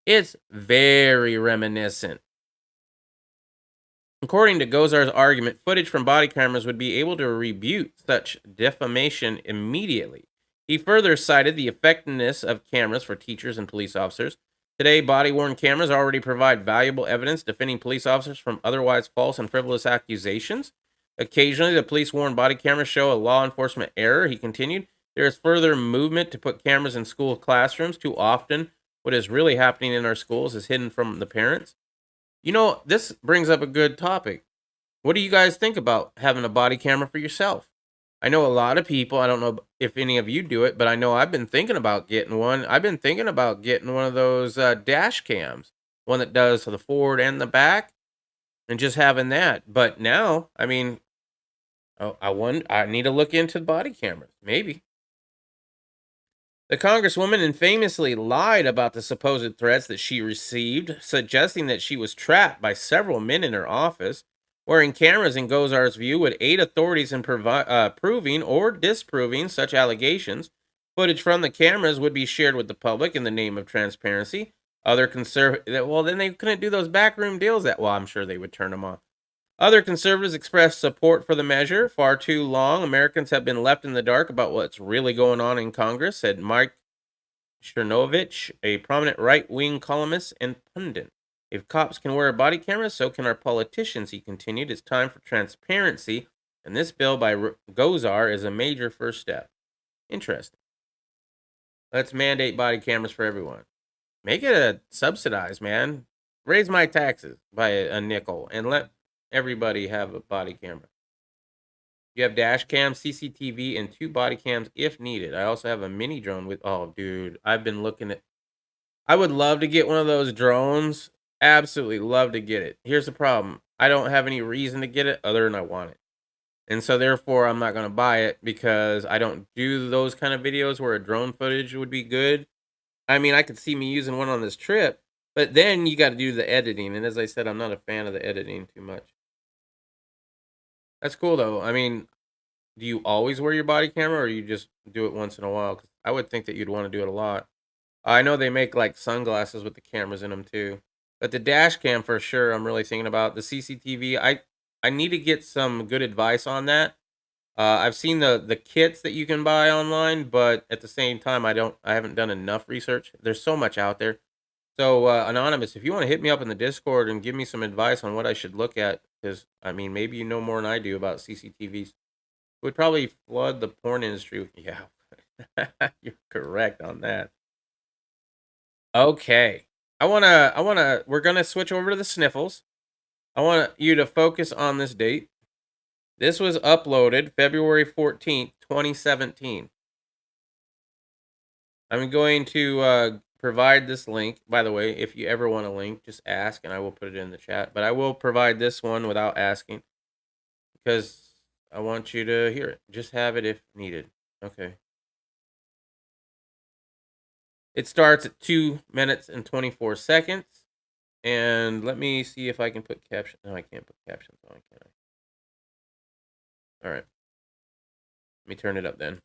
It's very reminiscent. According to Gozar's argument, footage from body cameras would be able to rebut such defamation immediately. He further cited the effectiveness of cameras for teachers and police officers. Today, body-worn cameras already provide valuable evidence defending police officers from otherwise false and frivolous accusations. Occasionally, the police-worn body cameras show a law enforcement error, he continued. There is further movement to put cameras in school classrooms. Too often, what is really happening in our schools is hidden from the parents. You know, this brings up a good topic. What do you guys think about having a body camera for yourself? I know a lot of people, I don't know if any of you do it, but I know I've been thinking about getting one. I've been thinking about getting one of those dash cams, one that does the forward and the back, and just having that. But now, I mean, I need to look into body cameras, maybe. The congresswoman infamously lied about the supposed threats that she received, suggesting that she was trapped by several men in her office. Wearing cameras, in Gozar's view, would aid authorities in proving or disproving such allegations. Footage from the cameras would be shared with the public in the name of transparency. Other then they couldn't do those backroom deals I'm sure they would turn them off. Other conservatives expressed support for the measure. Far too long, Americans have been left in the dark about what's really going on in Congress, said Mike Chernovich, a prominent right-wing columnist and pundit. If cops can wear body cameras, so can our politicians, he continued. It's time for transparency, and this bill by Gozar is a major first step. Interesting. Let's mandate body cameras for everyone. Make it a subsidized, man. Raise my taxes by a nickel, and let everybody have a body camera. You have dash cams, CCTV, and 2 body cams if needed. I also have a mini drone with, oh, dude, I've been looking at, I would love to get one of those drones. Absolutely love to get it. Here's the problem. I don't have any reason to get it other than I want it. And so therefore I'm not going to buy it because I don't do those kind of videos where a drone footage would be good. I mean, I could see me using one on this trip, But then you got to do the editing, and as I said, I'm not a fan of the editing too much. That's cool though. I mean, do you always wear your body camera, or you just do it once in a while? 'Cause I would think that you'd want to do it a lot. I know they make like sunglasses with the cameras in them too, but the dash cam for sure. I'm really thinking about the CCTV. I need to get some good advice on that. I've seen the kits that you can buy online, but at the same time, I haven't done enough research. There's so much out there. So, anonymous, if you want to hit me up in the Discord and give me some advice on what I should look at, because I mean, maybe you know more than I do about CCTVs. Would probably flood the porn industry. Yeah, you're correct on that. Okay, we're gonna switch over to the sniffles. I want you to focus on this date. This was uploaded February 14th, 2017. I'm going to provide this link. By the way, if you ever want a link, just ask and I will put it in the chat. But I will provide this one without asking because I want you to hear it. Just have it if needed. Okay. It starts at 2 minutes and 24 seconds. And let me see if I can put captions. No, I can't put captions on, can I? All right. Let me turn it up then.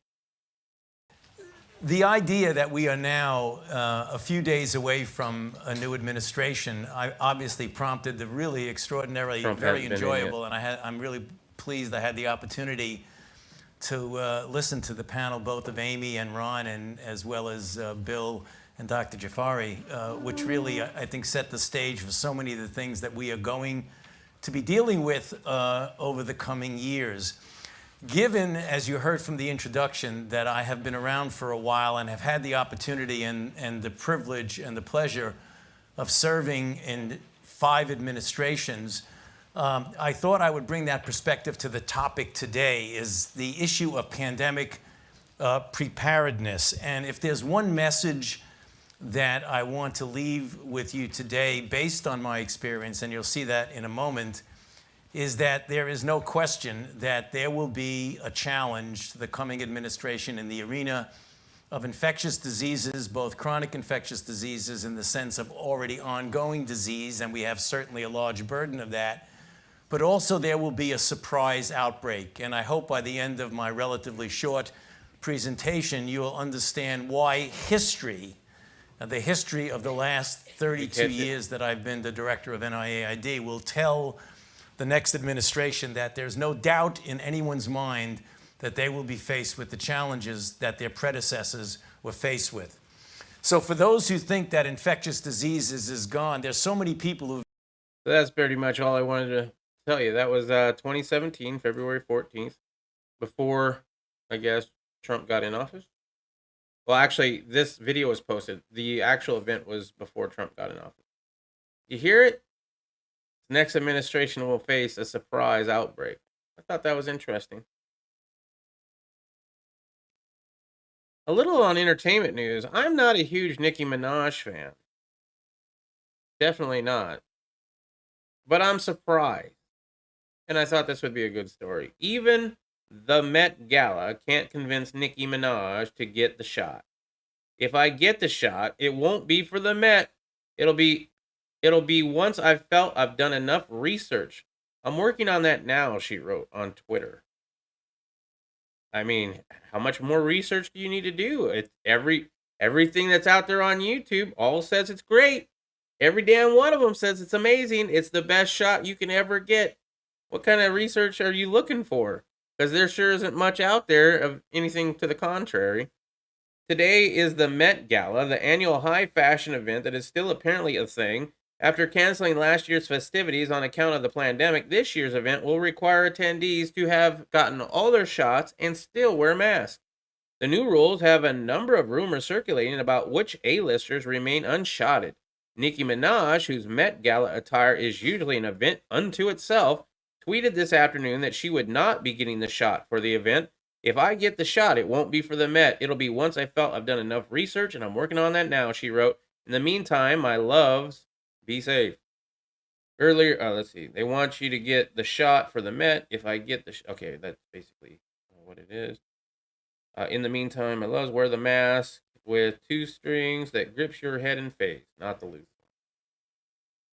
The idea that we are now a few days away from a new administration obviously prompted the really extraordinarily, Trump very hasn't been in yet. enjoyable, and I'm really pleased I had the opportunity to listen to the panel, both of Amy and Ron, and as well as Bill and Dr. Jafari, which really, I think, set the stage for so many of the things that we are going to be dealing with over the coming years. Given, as you heard from the introduction, that I have been around for a while and have had the opportunity and the privilege and the pleasure of serving in 5 administrations, I thought I would bring that perspective to the topic today, is the issue of pandemic preparedness. And if there's one message that I want to leave with you today, based on my experience, and you'll see that in a moment, is that there is no question that there will be a challenge to the coming administration in the arena of infectious diseases, both chronic infectious diseases in the sense of already ongoing disease, and we have certainly a large burden of that, but also there will be a surprise outbreak. And I hope by the end of my relatively short presentation, you will understand why history, the history of the last 32 years that I've been the director of NIAID, will tell the next administration that there's no doubt in anyone's mind that they will be faced with the challenges that their predecessors were faced with. So for those who think that infectious diseases is gone, there's so many people who... So that's pretty much all I wanted to tell you. That was 2017, February 14th, before, I guess, Trump got in office. Well, actually, this video was posted. The actual event was before Trump got in office. You hear it? The next administration will face a surprise outbreak. I thought that was interesting. A little on entertainment news. I'm not a huge Nicki Minaj fan. Definitely not. But I'm surprised. And I thought this would be a good story. Even the Met Gala can't convince Nicki Minaj to get the shot. If I get the shot, it won't be for the Met. It'll be once I've felt I've done enough research. I'm working on that now, she wrote on Twitter. I mean, how much more research do you need to do? It's everything that's out there on YouTube all says it's great. Every damn one of them says it's amazing. It's the best shot you can ever get. What kind of research are you looking for? Because there sure isn't much out there of anything to the contrary. Today is the Met Gala, the annual high fashion event that is still apparently a thing. After canceling last year's festivities on account of the pandemic, this year's event will require attendees to have gotten all their shots and still wear masks. The new rules have a number of rumors circulating about which A-listers remain unshotted. Nicki Minaj, whose Met Gala attire is usually an event unto itself, tweeted this afternoon that she would not be getting the shot for the event. If I get the shot, it won't be for the Met. It'll be once I felt I've done enough research, and I'm working on that now, she wrote. In the meantime, my loves, be safe. Earlier, let's see. They want you to get the shot for the Met. If I get the... okay, that's basically what it is. In the meantime, my loves, wear the mask with 2 strings that grips your head and face, not the loose one.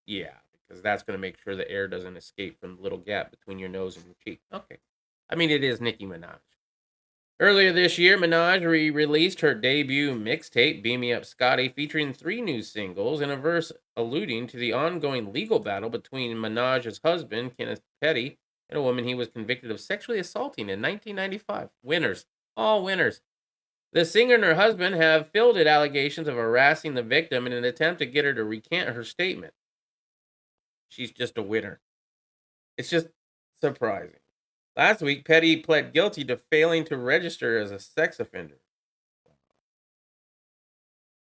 Yeah, because that's going to make sure the air doesn't escape from the little gap between your nose and your cheek. Okay. I mean, it is Nicki Minaj. Earlier this year, Minaj released her debut mixtape, Beam Me Up Scotty, featuring 3 new singles and a verse alluding to the ongoing legal battle between Minaj's husband, Kenneth Petty, and a woman he was convicted of sexually assaulting in 1995. Winners. All winners. The singer and her husband have fielded allegations of harassing the victim in an attempt to get her to recant her statement. She's just a winner. It's just surprising. Last week, Petty pled guilty to failing to register as a sex offender.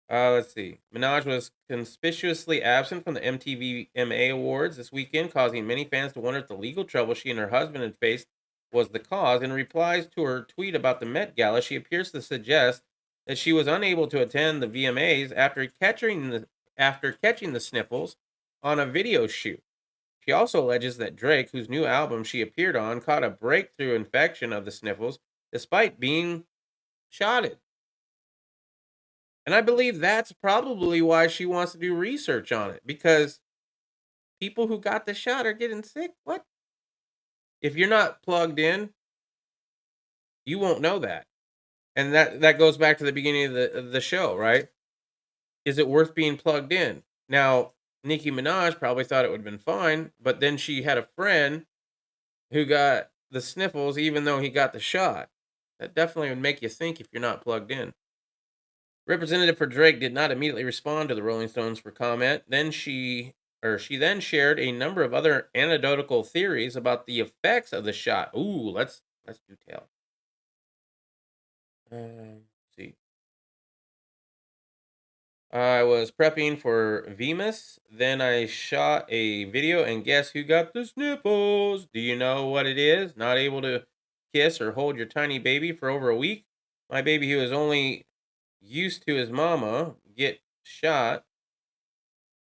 Let's see. Minaj was conspicuously absent from the MTV MA Awards this weekend, causing many fans to wonder if the legal trouble she and her husband had faced was the cause. In replies to her tweet about the Met Gala, she appears to suggest that she was unable to attend the VMAs after catching the sniffles on a video shoot. She also alleges that Drake, whose new album she appeared on, caught a breakthrough infection of the sniffles despite being shotted. And I believe that's probably why she wants to do research on it, because people who got the shot are getting sick. What? If you're not plugged in, you won't know that. And that goes back to the beginning of the show, right? Is it worth being plugged in? Now, Nicki Minaj probably thought it would have been fine, but then she had a friend who got the sniffles even though he got the shot. That definitely would make you think if you're not plugged in. Representative for Drake did not immediately respond to the Rolling Stones for comment. She then shared a number of other anecdotal theories about the effects of the shot. Ooh, let's do tell. Let's see. I was prepping for Venus. Then I shot a video, and guess who got the sniffles? Do you know what it is? Not able to kiss or hold your tiny baby for over a week? My baby, who is only used to his mama, get shotted.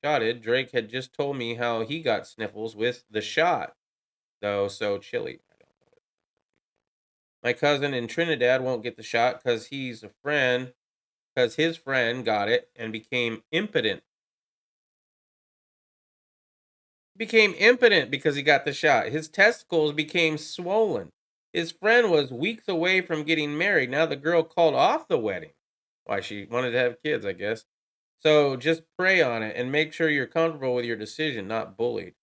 Drake had just told me how he got sniffles with the shot, though so chilly. My cousin in Trinidad won't get the shot because his friend got it and became impotent. Became impotent because he got the shot. His testicles became swollen. His friend was weeks away from getting married. Now the girl called off the wedding. Why, she wanted to have kids, I guess. So just pray on it and make sure you're comfortable with your decision, not bullied.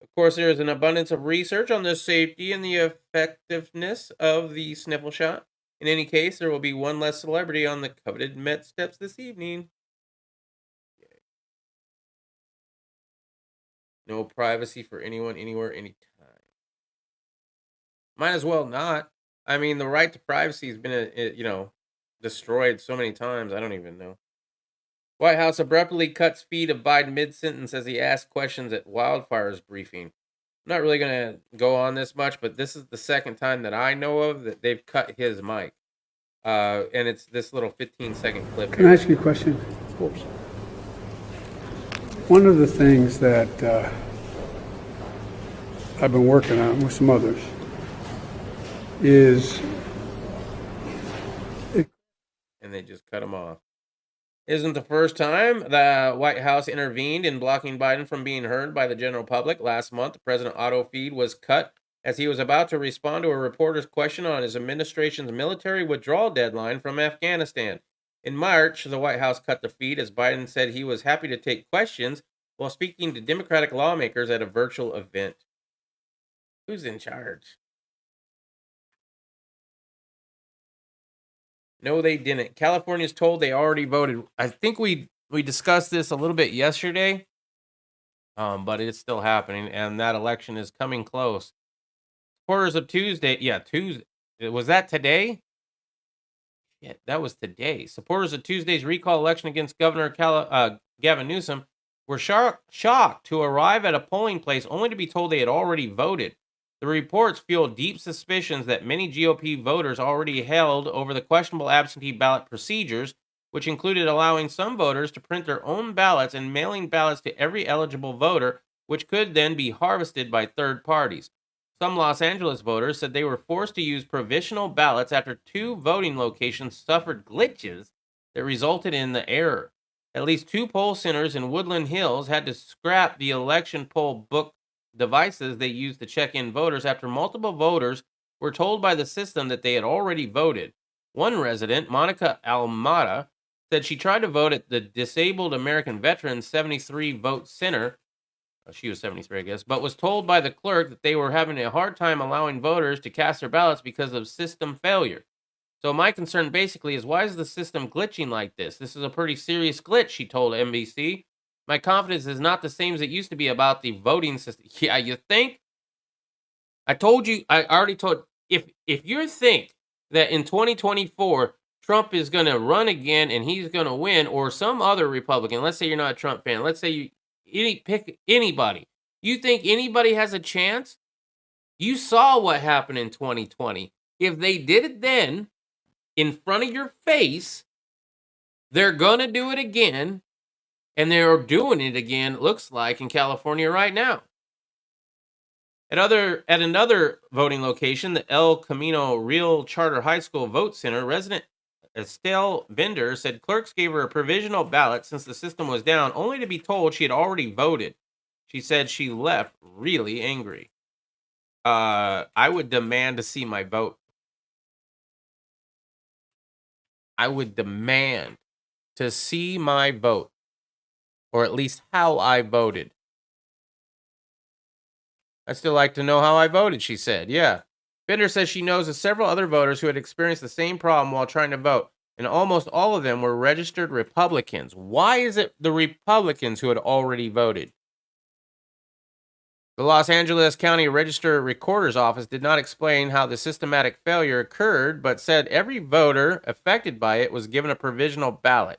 Of course, there is an abundance of research on the safety and the effectiveness of the sniffle shot. In any case, there will be one less celebrity on the coveted Met steps this evening. No privacy for anyone, anywhere, anytime. Might as well not. I mean, the right to privacy has been, destroyed so many times. I don't even know. White House abruptly cuts feed of Biden mid-sentence as he asks questions at wildfires briefing. I'm not really going to go on this much, but this is the second time that I know of that they've cut his mic. And it's this little 15-second clip. Can I ask you a question? Of course. One of the things that I've been working on with some others is... And they just cut him off. Isn't the first time the White House intervened in blocking Biden from being heard by the general public. Last month, the president's auto feed was cut as he was about to respond to a reporter's question on his administration's military withdrawal deadline from Afghanistan. In March, the White House cut the feed as Biden said he was happy to take questions while speaking to Democratic lawmakers at a virtual event. Who's in charge? No, they didn't. California's told they already voted. I think we discussed this a little bit yesterday, but it's still happening, and that election is coming close. Supporters of Tuesday. Was that today? Yeah, that was today. Supporters of Tuesday's recall election against Governor Gavin Newsom were shocked to arrive at a polling place only to be told they had already voted. The reports fuel deep suspicions that many GOP voters already held over the questionable absentee ballot procedures, which included allowing some voters to print their own ballots and mailing ballots to every eligible voter, which could then be harvested by third parties. Some Los Angeles voters said they were forced to use provisional ballots after 2 voting locations suffered glitches that resulted in the error. At least 2 poll centers in Woodland Hills had to scrap the election poll book devices they used to check in voters after multiple voters were told by the system that they had already voted. One resident, Monica Almada, said she tried to vote at the Disabled American Veterans 73 Vote Center. She was 73, I guess, but was told by the clerk that they were having a hard time allowing voters to cast their ballots because of system failure. So my concern basically is, why is the system glitching like this? This is a pretty serious glitch, she told NBC. My confidence is not the same as it used to be about the voting system. Yeah, you think? I told you, I already told, if you think that in 2024 Trump is going to run again and he's going to win, or some other Republican, let's say you're not a Trump fan, let's say pick anybody. You think anybody has a chance? You saw what happened in 2020. If they did it then, in front of your face, they're going to do it again, and they're doing it again, it looks like, in California right now. At another voting location, the El Camino Real Charter High School Vote Center, resident Estelle Bender said clerks gave her a provisional ballot since the system was down, only to be told she had already voted. She said she left really angry. I would demand to see my vote. I would demand to see my vote, or at least how I voted. I'd still like to know how I voted, she said. Yeah. Bender says she knows of several other voters who had experienced the same problem while trying to vote, and almost all of them were registered Republicans. Why is it the Republicans who had already voted? The Los Angeles County Register Recorder's Office did not explain how the systematic failure occurred, but said every voter affected by it was given a provisional ballot.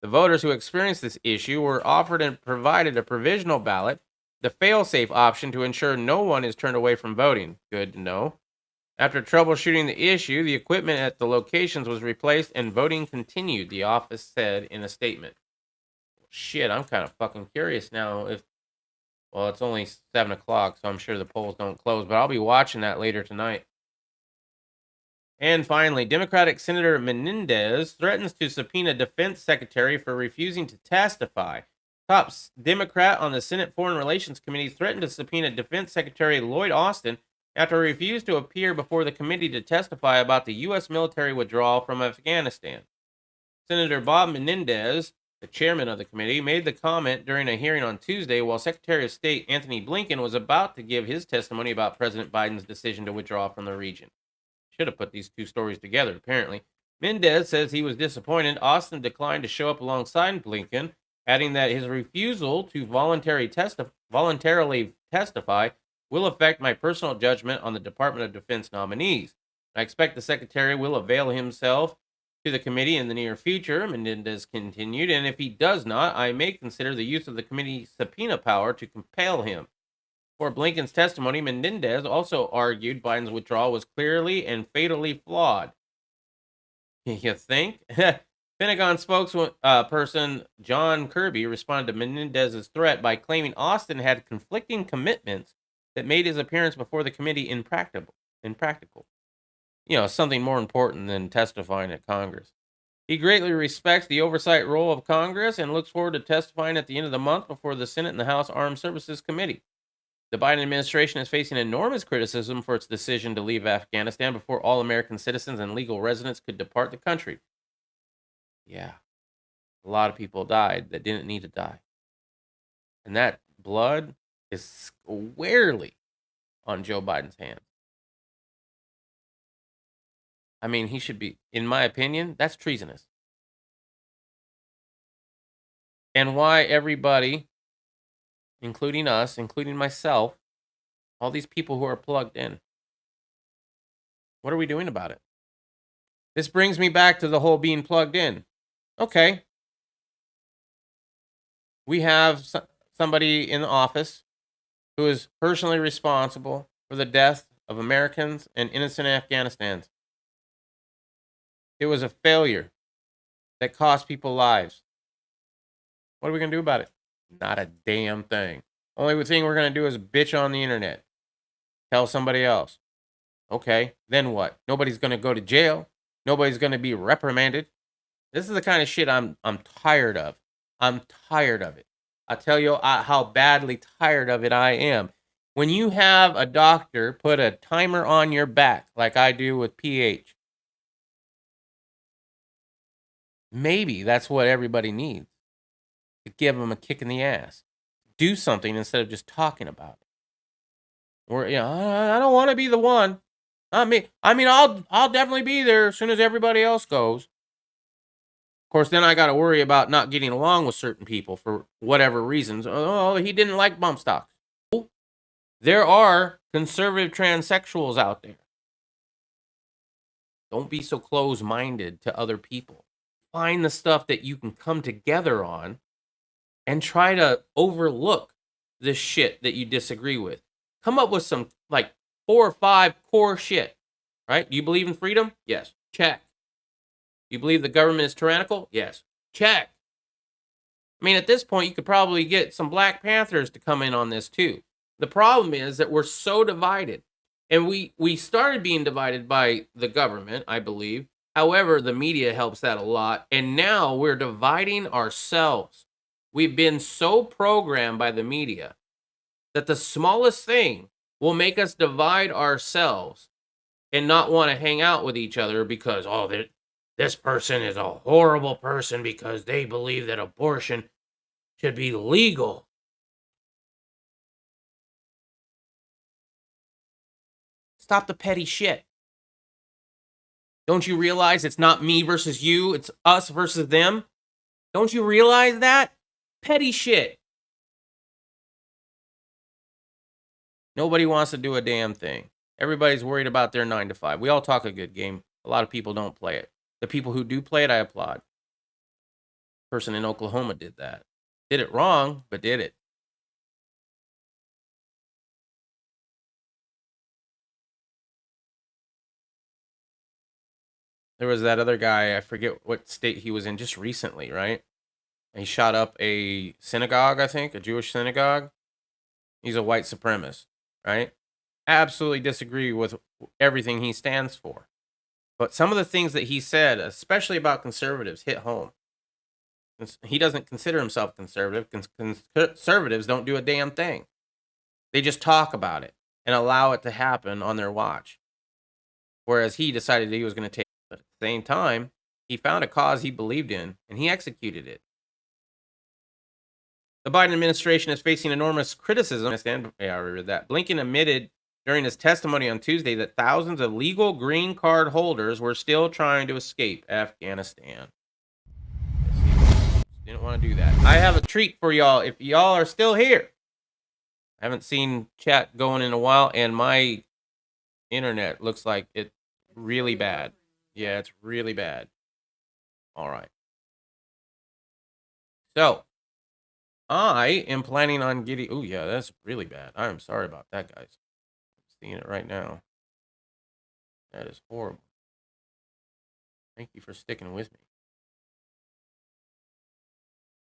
The voters who experienced this issue were offered and provided a provisional ballot, the fail-safe option to ensure no one is turned away from voting. Good to know. After troubleshooting the issue, the equipment at the locations was replaced and voting continued, the office said in a statement. Shit, I'm kind of fucking curious now if, well, it's only 7 o'clock, so I'm sure the polls don't close, but I'll be watching that later tonight. And finally, Democratic Senator Menendez threatens to subpoena Defense Secretary for refusing to testify. Top Democrat on the Senate Foreign Relations Committee threatened to subpoena Defense Secretary Lloyd Austin after he refused to appear before the committee to testify about the U.S. military withdrawal from Afghanistan. Senator Bob Menendez, the chairman of the committee, made the comment during a hearing on Tuesday while Secretary of State Anthony Blinken was about to give his testimony about President Biden's decision to withdraw from the region. Should have put these two stories together, apparently. Mendez says he was disappointed Austin declined to show up alongside Blinken, adding that his refusal to voluntarily testify will affect my personal judgment on the Department of Defense nominees. I expect the Secretary will avail himself to the committee in the near future, Menendez continued, and if he does not, I may consider the use of the committee's subpoena power to compel him. For Blinken's testimony, Menendez also argued Biden's withdrawal was clearly and fatally flawed. You think? Pentagon spokesperson John Kirby responded to Menendez's threat by claiming Austin had conflicting commitments that made his appearance before the committee impractical. You know, something more important than testifying at Congress. He greatly respects the oversight role of Congress and looks forward to testifying at the end of the month before the Senate and the House Armed Services Committee. The Biden administration is facing enormous criticism for its decision to leave Afghanistan before all American citizens and legal residents could depart the country. Yeah, a lot of people died that didn't need to die. And that blood is squarely on Joe Biden's hands. I mean, he should be, in my opinion, that's treasonous. And why everybody, including us, including myself, all these people who are plugged in, what are we doing about it? This brings me back to the whole being plugged in. Okay. We have somebody in the office who is personally responsible for the death of Americans and innocent Afghanistans. It was a failure that cost people lives. What are we going to do about it? Not a damn thing. Only thing we're going to do is bitch on the internet. Tell somebody else. Okay, then what? Nobody's going to go to jail. Nobody's going to be reprimanded. This is the kind of shit I'm tired of. I'm tired of it. I tell you how badly tired of it I am. When you have a doctor put a timer on your back, like I do with pH, maybe that's what everybody needs, to give them a kick in the ass. Do something instead of just talking about it. Or, I don't want to be the one. I'll definitely be there as soon as everybody else goes. Of course, then I got to worry about not getting along with certain people for whatever reasons. Oh, he didn't like bump stocks. There are conservative transsexuals out there. Don't be so close-minded to other people. Find the stuff that you can come together on and try to overlook the shit that you disagree with. Come up with some, like, 4 or 5 core shit, right? Do you believe in freedom? Yes. Check. Do you believe the government is tyrannical? Yes. Check. I mean, at this point, you could probably get some Black Panthers to come in on this, too. The problem is that we're so divided. And we started being divided by the government, I believe. However, the media helps that a lot. And now we're dividing ourselves. We've been so programmed by the media that the smallest thing will make us divide ourselves and not want to hang out with each other because, this person is a horrible person because they believe that abortion should be legal. Stop the petty shit. Don't you realize it's not me versus you, it's us versus them? Don't you realize that? Petty shit. Nobody wants to do a damn thing. Everybody's worried about their 9 to 5. We all talk a good game. A lot of people don't play it. The people who do play it, I applaud. Person in Oklahoma did that. Did it wrong, but did it. There was that other guy, I forget what state he was in just recently, right? And he shot up a synagogue, I think, a Jewish synagogue. He's a white supremacist, right? Absolutely disagree with everything he stands for. But some of the things that he said, especially about conservatives, hit home. He doesn't consider himself conservative. Conservatives don't do a damn thing. They just talk about it and allow it to happen on their watch. Whereas he decided that he was going to take it. But at the same time, he found a cause he believed in and he executed it. The Biden administration is facing enormous criticism. I already read that. Blinken admitted during his testimony on Tuesday that thousands of legal green card holders were still trying to escape Afghanistan. Didn't want to do that. I have a treat for y'all if y'all are still here. I haven't seen chat going in a while, and my internet looks like it's really bad. Yeah, it's really bad. All right. So, I am planning on getting... Oh, yeah, that's really bad. I'm sorry about that, guys. I'm seeing it right now. That is horrible. Thank you for sticking with me.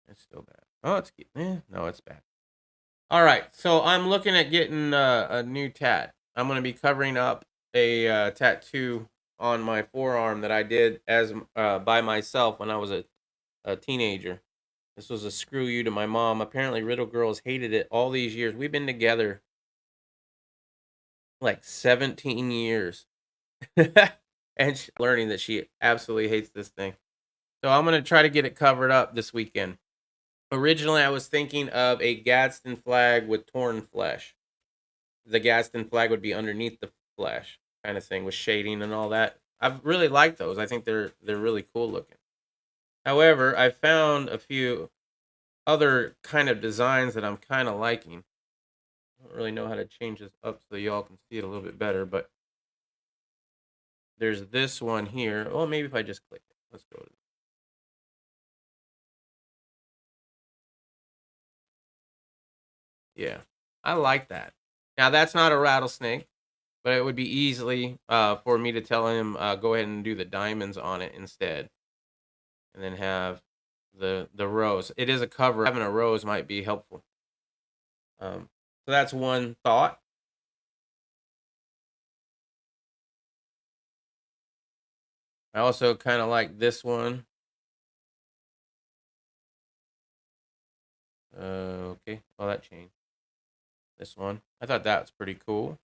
It's still bad. Oh, it's... no, it's bad. All right, so I'm looking at getting a new tat. I'm going to be covering up a tattoo on my forearm that I did as by myself when I was a teenager. This was a screw you to my mom. Apparently, Riddle Girls hated it all these years. We've been together like 17 years. And she's learning that she absolutely hates this thing. So I'm going to try to get it covered up this weekend. Originally, I was thinking of a Gadsden flag with torn flesh. The Gadsden flag would be underneath the flesh, kind of thing, with shading and all that. I really like those. I think they're really cool looking. However, I found a few other kind of designs that I'm kind of liking. I don't really know how to change this up so y'all can see it a little bit better, but there's this one here. Oh, maybe if I just click it. Let's go to it. Yeah, I like that. Now, that's not a rattlesnake, but it would be easily for me to tell him, go ahead and do the diamonds on it instead. And then have the rose. It is a cover. Having a rose might be helpful. So that's one thought. I also kind of like this one. Okay. Oh, that changed. This one. I thought that was pretty cool.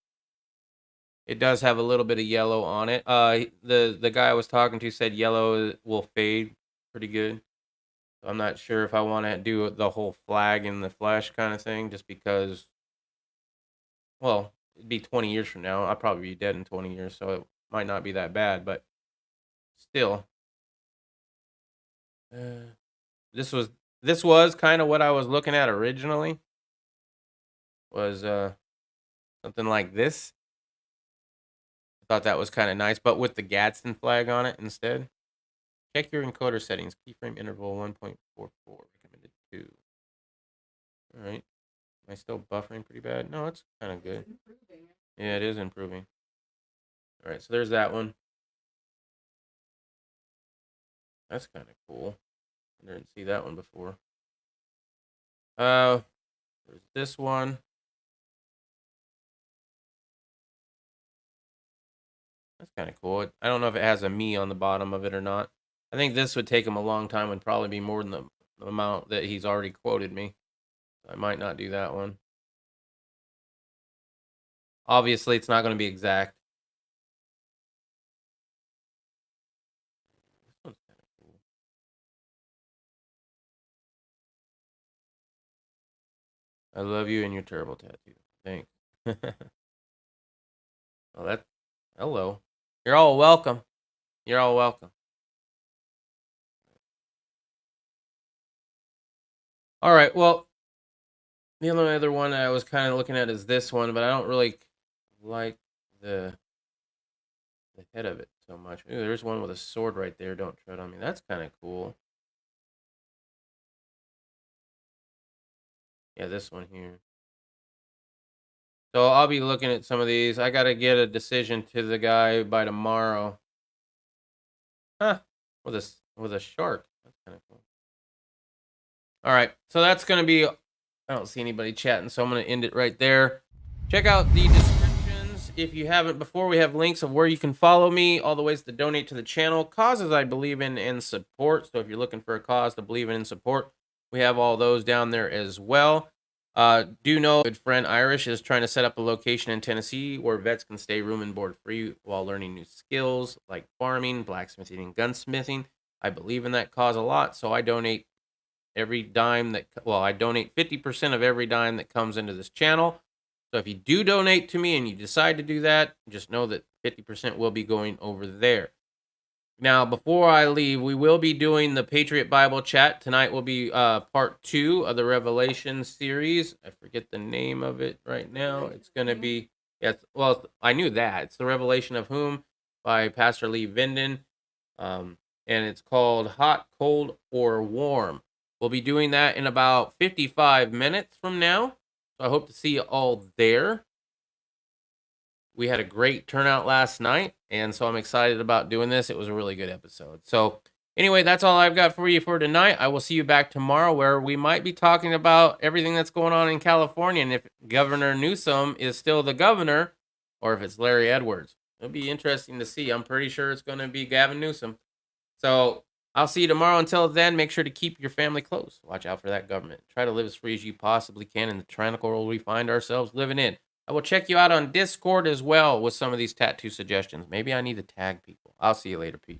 It does have a little bit of yellow on it. The guy I was talking to said yellow will fade pretty good. I'm not sure if I want to do the whole flag in the flesh kind of thing, just because, well, it'd be 20 years from now. I'll probably be dead in 20 years, so it might not be that bad, but still. This was kind of what I was looking at originally. Was something like this. I thought that was kind of nice, but with the Gadsden flag on it instead. Check your encoder settings. Keyframe interval 1.44. Recommended 2. All right. Am I still buffering pretty bad? No, it's kind of good. Yeah, it is improving. All right, so there's that one. That's kind of cool. I didn't see that one before. There's this one. That's kind of cool. I don't know if it has a me on the bottom of it or not. I think this would take him a long time. Would probably be more than the amount that he's already quoted me. I might not do that one. Obviously, it's not going to be exact. This one's kind of cool. I love you and your terrible tattoo. Thanks. Well, that's hello. You're all welcome. You're all welcome. All right. Well, the only other one I was kind of looking at is this one, but I don't really like the head of it so much. Ooh, there's one with a sword right there. Don't tread on me. That's kind of cool. Yeah, this one here. So I'll be looking at some of these. I got to get a decision to the guy by tomorrow. Huh. With a shark. That's kind of cool. All right. So that's going to be, I don't see anybody chatting, so I'm going to end it right there. Check out the descriptions if you haven't before. We have links of where you can follow me, all the ways to donate to the channel, causes I believe in and support. So if you're looking for a cause to believe in and support, we have all those down there as well. Do know good friend Irish is trying to set up a location in Tennessee where vets can stay room and board free while learning new skills like farming, blacksmithing, and gunsmithing. I believe in that cause a lot, so I donate every dime I donate 50% of every dime that comes into this channel. So if you do donate to me and you decide to do that, just know that 50% will be going over there. Now, before I leave, we will be doing the Patriot Bible chat. Tonight will be part 2 of the Revelation series. I forget the name of it right now. It's going to be, I knew that. It's the Revelation of Whom by Pastor Lee Vinden. And it's called Hot, Cold, or Warm. We'll be doing that in about 55 minutes from now. So I hope to see you all there. We had a great turnout last night, and so I'm excited about doing this. It was a really good episode. So anyway, that's all I've got for you for tonight. I will see you back tomorrow where we might be talking about everything that's going on in California and if Governor Newsom is still the governor or if it's Larry Edwards. It'll be interesting to see. I'm pretty sure it's going to be Gavin Newsom. So I'll see you tomorrow. Until then, make sure to keep your family close. Watch out for that government. Try to live as free as you possibly can in the tyrannical world we find ourselves living in. I will check you out on Discord as well with some of these tattoo suggestions. Maybe I need to tag people. I'll see you later. Peace.